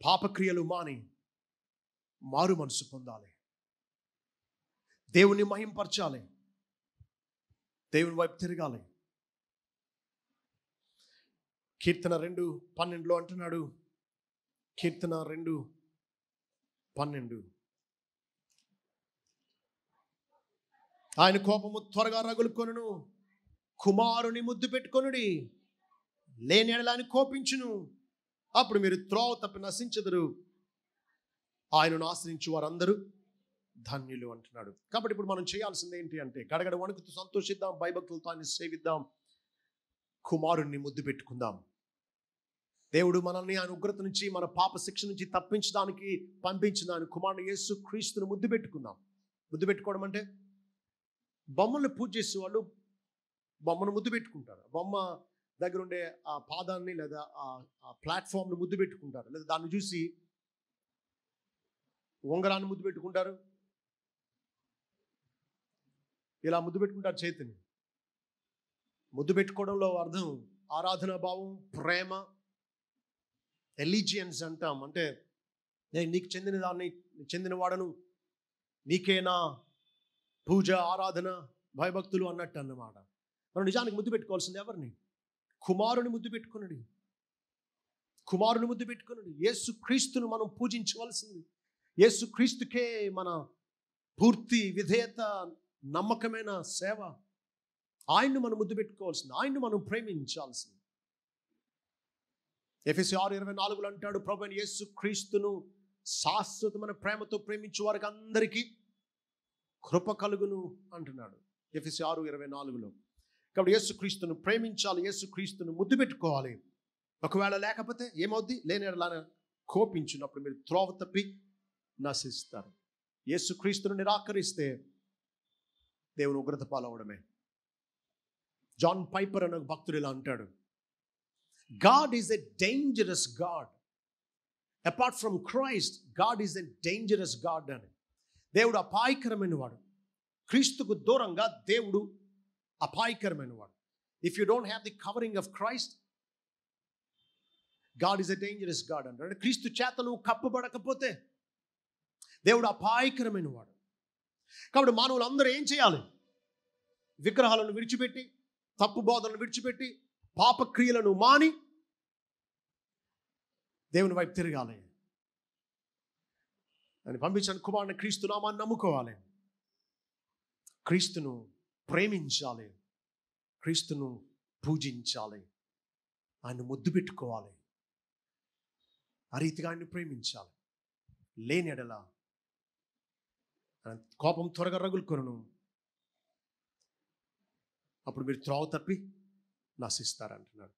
పాపక్రియలు మాని మారు మనసు పొందాలి. దేవుని మహింపరచాలి. దేవుని వైపు తిరగాలి. కీర్తన 2:12 అంటున్నాడు. కీర్తన 2:12, ఆయన కోపము త్వరగా రగులుకొనును, కుమారుని ముద్దు పెట్టుకొనుడి, లేని ఎడల ఆయన కోపించును, అప్పుడు మీరు త్రోవ తప్పి నశించెదరు, ఆయనను ఆశ్రయించు వారందరూ ధన్యులు అంటున్నాడు. కాబట్టి ఇప్పుడు మనం చేయాల్సింది ఏంటి అంటే, గడగడ వణుకుతూ సంతోషిద్దాం, భయభక్తులతో ఆయన సేవిద్దాం, కుమారుణ్ణి ముద్దు పెట్టుకుందాం. దేవుడు మనల్ని ఆయన ఉగ్రత నుంచి, మన పాప శిక్ష నుంచి తప్పించడానికి పంపించిన ఆయన కుమారుని యేసు క్రీస్తును ముద్దు పెట్టుకుందాం. ముద్దు పెట్టుకోవడం అంటే, బొమ్మల్ని పూజ చేసే వాళ్ళు బొమ్మను ముద్దు పెట్టుకుంటారు. బొమ్మ దగ్గర ఉండే ఆ పాదాన్ని లేదా ఆ ప్లాట్ఫామ్ను ముద్దు పెట్టుకుంటారు, లేదా దాన్ని చూసి ఉంగరాన్ని ముద్దు పెట్టుకుంటారు, ఇలా ముద్దు పెట్టుకుంటారు చేతిని. ముద్దు పెట్టుకోవడంలో అర్థం ఆరాధనా భావం, ప్రేమ, ఎలిజియన్స్ అంటాం. అంటే నేను నీకు చెందిన దాన్ని, చెందిన వాడను, నీకేనా పూజ, ఆరాధన, భయభక్తులు అన్నట్టు అన్నమాట. మనం నిజానికి ముద్దు పెట్టుకోవాల్సింది ఎవరిని? కుమారుని ముద్దు పెట్టుకున్నాడు. కుమారుని ముద్దు పెట్టుకున్నాడు. యేసు క్రీస్తును మనం పూజించవలసింది. యేసు క్రీస్తుకే మన పూర్తి విధేయత, నమ్మకమైన సేవ. ఆయన్ను మనం ముద్దు పెట్టుకోవాల్సింది, ఆయన్ను మనం ప్రేమించాల్సింది. ఎఫెసీ 6:24 అంటాడు, ప్రభువైన యేసు క్రీస్తును శాశ్వతమైన ప్రేమతో ప్రేమించే వారికి అందరికీ కృప కలుగును అంటున్నాడు ఎఫెసీ 6:24. కాబట్టి యేసు క్రీస్తును ప్రేమించాలి, యేసు క్రీస్తును ముద్దు పెట్టుకోవాలి. ఒకవేళ లేకపోతే ఏమవుద్ది? లేని ఎడల కోపించినప్పుడు మీరు త్రోవ తప్పి నశిస్తారు. యేసు క్రీస్తును నిరాకరిస్తే దేవుని ఉగ్రత పాలవడమే. జాన్ పైపర్ అనే భక్తుడు ఇలా అంటాడు, God is a dangerous God. Apart from Christ, God is a dangerous God అని. దేవుడు అపాయకరమైన వాడు. క్రీస్తుకు దూరంగా దేవుడు అపాయకరమైన వాడు. If you don't have the covering of Christ, God is a dangerous God అంటాడు. క్రీస్తు చేత నువ్వు కప్పబడకపోతే దేవుడు అపాయకరమైన వాడు. కాబట్టి మానవులు అందరూ ఏం చేయాలి? విగ్రహాలను విడిచిపెట్టి, తప్పు బోధనలు విడిచిపెట్టి, పాపక్రియలను మాని దేవుని వైపు తిరగాలి. అని పంపించిన కుమారుని క్రీస్తు నామాన్ని నమ్ముకోవాలి, క్రీస్తును ప్రేమించాలి, క్రీస్తును పూజించాలి, ఆయన ముద్దు పెట్టుకోవాలి, ఆ రీతిగా ఆయన్ని ప్రేమించాలి. లేని ఎడల కోపం త్వరగా రగులుకొనును, అప్పుడు మీరు త్రోవ తప్పి నశిస్తారంటున్నాడు.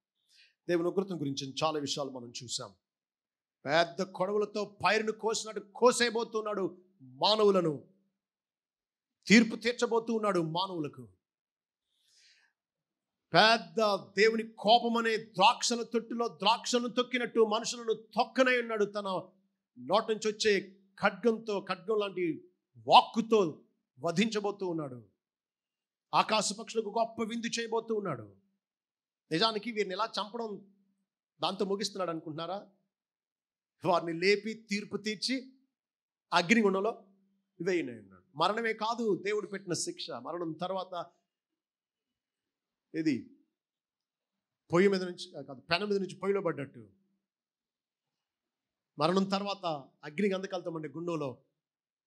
దేవుని ఉగ్రతం గురించి చాలా విషయాలు మనం చూసాం. పెద్ద కొడవలతో పైరును కోసినట్టు కోసేయబోతున్నాడు మానవులను, తీర్పు తీర్చబోతూ ఉన్నాడు మానవులకు. పెద్ద దేవుని కోపం అనే ద్రాక్షల తొట్టులో ద్రాక్షలను తొక్కినట్టు మనుషులను తొక్కనే ఉన్నాడు. తన నోటి నుంచి వచ్చే ఖడ్గం లాంటి వాక్కుతో వధించబోతూ ఉన్నాడు. ఆకాశ పక్షులకు గొప్ప విందు చేయబోతూ ఉన్నాడు. నిజానికి వీరిని ఎలా చంపడం దాంతో ముగిస్తున్నాడు అనుకుంటున్నారా? వారిని లేపి తీర్పు తీర్చి అగ్నిగుండంలో వేయనే ఉన్నాడు. మరణమే కాదు దేవుడు పెట్టిన శిక్ష. మరణం తర్వాత ఇది పొయ్యి మీద నుంచి కాదు, పెన మీద నుంచి పొయ్యిలో పడ్డట్టు మరణం తర్వాత అగ్ని గంధకాలతో ఉండే గుండంలో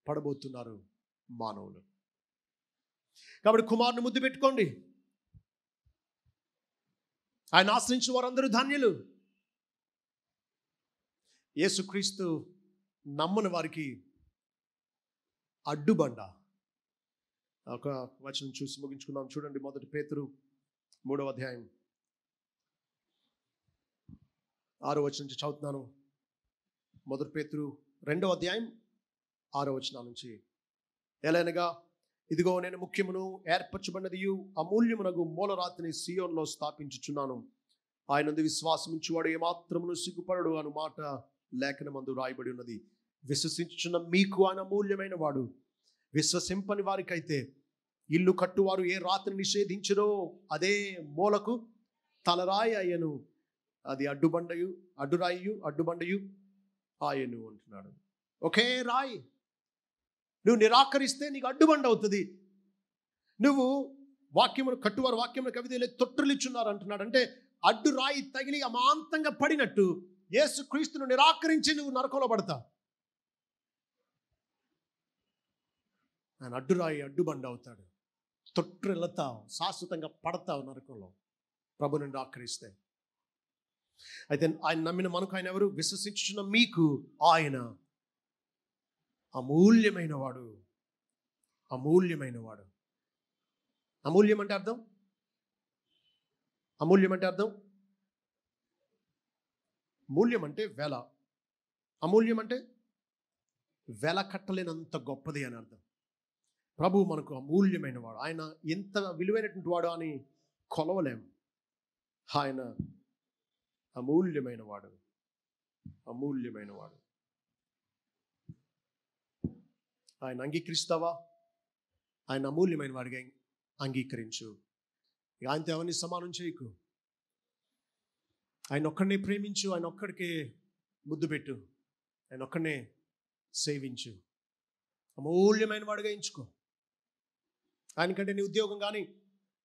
పడబోతున్నారు మానవులు. కాబట్టి కుమారుని ముద్దు పెట్టుకోండి. ఆయన ఆశ్రయించిన వారందరూ ధన్యులు. యేసుక్రీస్తు నమ్మని వారికి అడ్డుబండ. ఒక వచనం చూసి ముగించుకుందాం. చూడండి, 1 పేతురు 3వ అధ్యాయం 6వ వచనం నుంచి చదువుతున్నాను. 1 పేతురు 2వ అధ్యాయం 6వ వచనం నుంచి. ఎలానగా, ఇదిగో నేను ముఖ్యమును ఏర్పరచబడినదియు అమూల్యమునగు మూలరాతిని సియోన్లో స్థాపించుచున్నాను. ఆయనందు విశ్వాసముంచువాడు ఏమాత్రమును సిగ్గుపడడు అను మాట లేఖనమందు రాయబడి ఉన్నది. విశ్వసించుచున్న మీకు ఆయన అమూల్యమైన వాడు. విశ్వసింపని వారికైతే ఇల్లు కట్టువారు ఏ రాత్రి నిషేధించురో అదే మూలకు తలరాయి అయ్యను. అది అడ్డుబండయు ఆయను అంటున్నాడు. ఒకే రాయి. నువ్వు నిరాకరిస్తే నీకు అడ్డుబండ అవుతుంది. నువ్వు వాక్యమును కట్టువారు వాక్యమును కవితలే తొట్టులిచ్చున్నారు అంటున్నాడు. అంటే అడ్డు రాయి తగిలి అమాంతంగా పడినట్టు యేసుక్రీస్తును నిరాకరించి నువ్వు నరకంలో పడతావు. ఆయన అడ్డురాయి అడ్డుబండ అవుతాడు. తొట్టిల్లుతావు, శాశ్వతంగా పడతావు నరకంలో ప్రభుని నిరాకరిస్తే. అయితే ఆయన నమ్మిన మనకు ఆయన ఎవరు? విశ్వసించుచున్న మీకు ఆయన అమూల్యమైన వాడు. అమూల్యమైన వాడు. అమూల్యం అంటే అర్థం? అమూల్యం అంటే అర్థం? మూల్యం అంటే వెల. అమూల్యం అంటే వెల కట్టలేనంత గొప్పది అని అర్థం. ప్రభు మనకు అమూల్యమైన వాడు. ఆయన ఎంత విలువైనటువంటి వాడు అని కొలవలేము. ఆయన అమూల్యమైన వాడు. అమూల్యమైన వాడు. ఆయన అంగీకరిస్తావా? ఆయన అమూల్యమైన వాడిగా అంగీకరించు. ఆయనతో ఎవరిని సమానం చేయకు. ఆయన ఒక్కడినే ప్రేమించు. ఆయన ఒక్కడికే ముద్దు పెట్టు. ఆయన ఒక్కడినే సేవించు. అమూల్యమైన వాడిగా ఎంచుకో. ఆయనకంటే నీ ఉద్యోగం కానీ,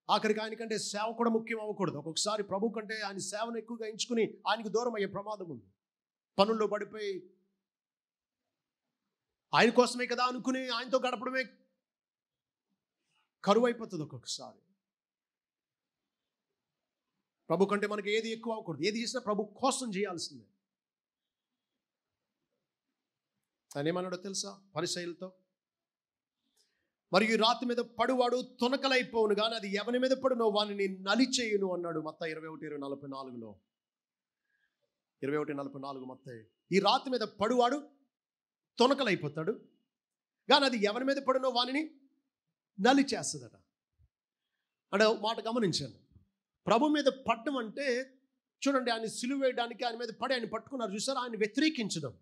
ఆఖరికి ఆయనకంటే సేవ కూడా ముఖ్యం అవ్వకూడదు. ఒక్కొక్కసారి ప్రభు కంటే ఆయన సేవను ఎక్కువగా ఎంచుకుని ఆయనకు దూరం అయ్యే ప్రమాదం ఉంది. పనుల్లో పడిపోయి ఆయన కోసమే కదా అనుకుని ఆయనతో గడపడమే కరువు అయిపోతుంది ఒక్కొక్కసారి. ప్రభు కంటే మనకి ఏది ఎక్కువ అవ్వకూడదు. ఏది చేసినా ప్రభు కోసం చేయాల్సిందే. ఆయన ఏమన్నాడో తెలుసా పరిసయ్యులతో? మరియు ఈ రాతి మీద పడువాడు తొనకలైపోవును కానీ అది ఎవరి మీద పడునో వానిని నలిచేయును అన్నాడు మత్తయి 21:44. 21:44 మత్తయి. ఈ రాతి మీద పడువాడు తొనకలైపోతాడు కానీ అది ఎవరి మీద పడునో వానిని నలిచేస్తుందట. అంటే మాట గమనించండి. ప్రభు మీద పడడం అంటే చూడండి, ఆయన సిలువ వేయడానికి ఆయన మీద పడి ఆయన పట్టుకున్నారు చూసారు. ఆయన వ్యతిరేకించడం,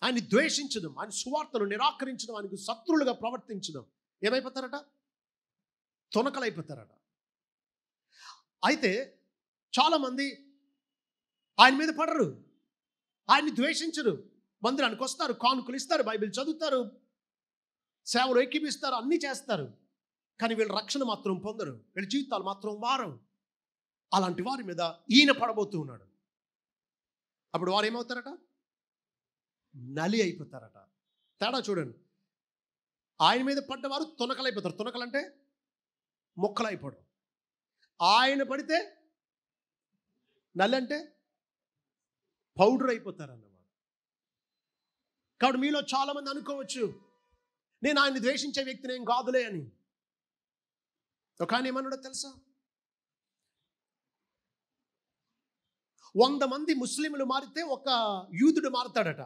ఆయన ద్వేషించడం, ఆయన సువార్తను నిరాకరించడం, ఆయనకు శత్రువులుగా ప్రవర్తించడం, ఏమైపోతారట? తొనకలైపోతారట. అయితే చాలామంది ఆయన మీద పడరు, ఆయన్ని ద్వేషించరు. మందిరానికి వస్తారు, కానుకలు ఇస్తారు, బైబిల్ చదువుతారు, సేవలు ఎక్కిపిస్తారు, అన్నీ చేస్తారు. కానీ వీళ్ళ రక్షణ మాత్రం పొందరు, వీళ్ళ జీవితాలు మాత్రం మారవు. అలాంటి వారి మీద ఈయన పడబోతూ ఉన్నాడు. అప్పుడు వారు ఏమవుతారట? నలి అయిపోతారట. తేడా చూడండి. ఆయన మీద పడ్డవారు తొనకలైపోతారు. తొనకలంటే మొక్కలైపోవడం. ఆయన పడితే నలి అంటే పౌడర్ అయిపోతారు అన్నమాట. కాబట్టి మీలో చాలామంది అనుకోవచ్చు, నేను ఆయన్ని ద్వేషించే వ్యక్తిని ఏం కాదులే అని. ఒక ఆయన ఏమన్నాడో తెలుసా? 100 మంది ముస్లింలు మారితే ఒక యూదుడు మారుతాడట.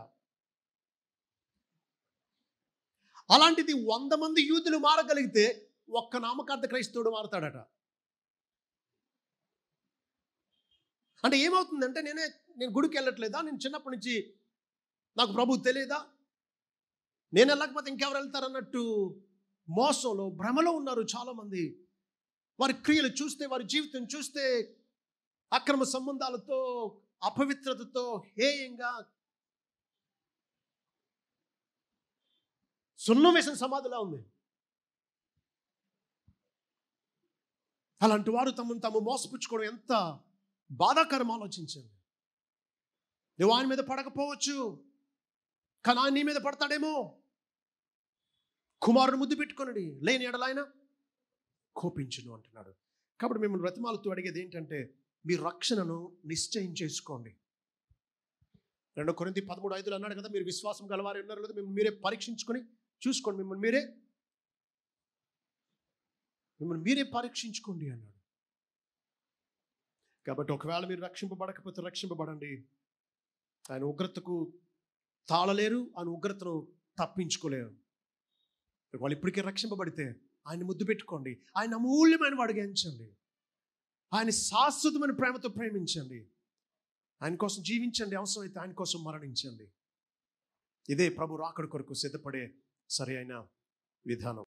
అలాంటిది 100 మంది యూదులు మారగలిగితే ఒక్క నామకార్థ క్రైస్తవుడు మారుతాడట. అంటే ఏమవుతుందంటే, నేను గుడికి వెళ్ళట్లేదా? నేను చిన్నప్పటి నుంచి నాకు ప్రభు తెలియదా? నేను వెళ్ళకపోతే ఇంకెవరు వెళ్తారన్నట్టు మోసంలో, భ్రమలో ఉన్నారు చాలామంది. వారి క్రియలు చూస్తే, వారి జీవితం చూస్తే అక్రమ సంబంధాలతో, అపవిత్రతతో, హేయంగా సున్నం వేసిన సమాధిలా ఉంది. అలాంటి వారు తమను తాము మోసపుచ్చుకోవడం ఎంత బాధాకరం ఆలోచించండి. నువ్వు ఆయన మీద పడకపోవచ్చు, కానీ ఆయన నీ మీద పడతాడేమో. కుమారుని ముద్దు పెట్టుకొనడి, లేని ఎడల ఆయన కోపించును అంటున్నాడు. కాబట్టి మిమ్మల్ని బ్రతిమాలుతూ అడిగేది ఏంటంటే, మీ రక్షణను నిశ్చయం చేసుకోండి. 2 కొరింథీ 13:5 అన్నాడు కదా, మీరు విశ్వాసం గలవారు ఉన్నారు లేదా మిమ్మల్ని మీరే పరీక్షించుకొని చూసుకోండి. మిమ్మల్ని మీరే పరీక్షించుకోండి అన్నాడు. కాబట్టి ఒకవేళ మీరు రక్షింపబడకపోతే రక్షింపబడండి. ఆయన ఉగ్రతకు తాళలేరు, ఆయన ఉగ్రతను తప్పించుకోలేరు. వాళ్ళు ఇప్పటికే రక్షింపబడితే ఆయన ముద్దు పెట్టుకోండి. ఆయన అమూల్యమైన వాడిగా ఎంచండి. ఆయన శాశ్వతమైన ప్రేమతో ప్రేమించండి. ఆయన కోసం జీవించండి, అవసరమైతే ఆయన కోసం మరణించండి. ఇదే ప్రభు రాకడ కొరకు సిద్ధపడే సరి అయిన విధానం.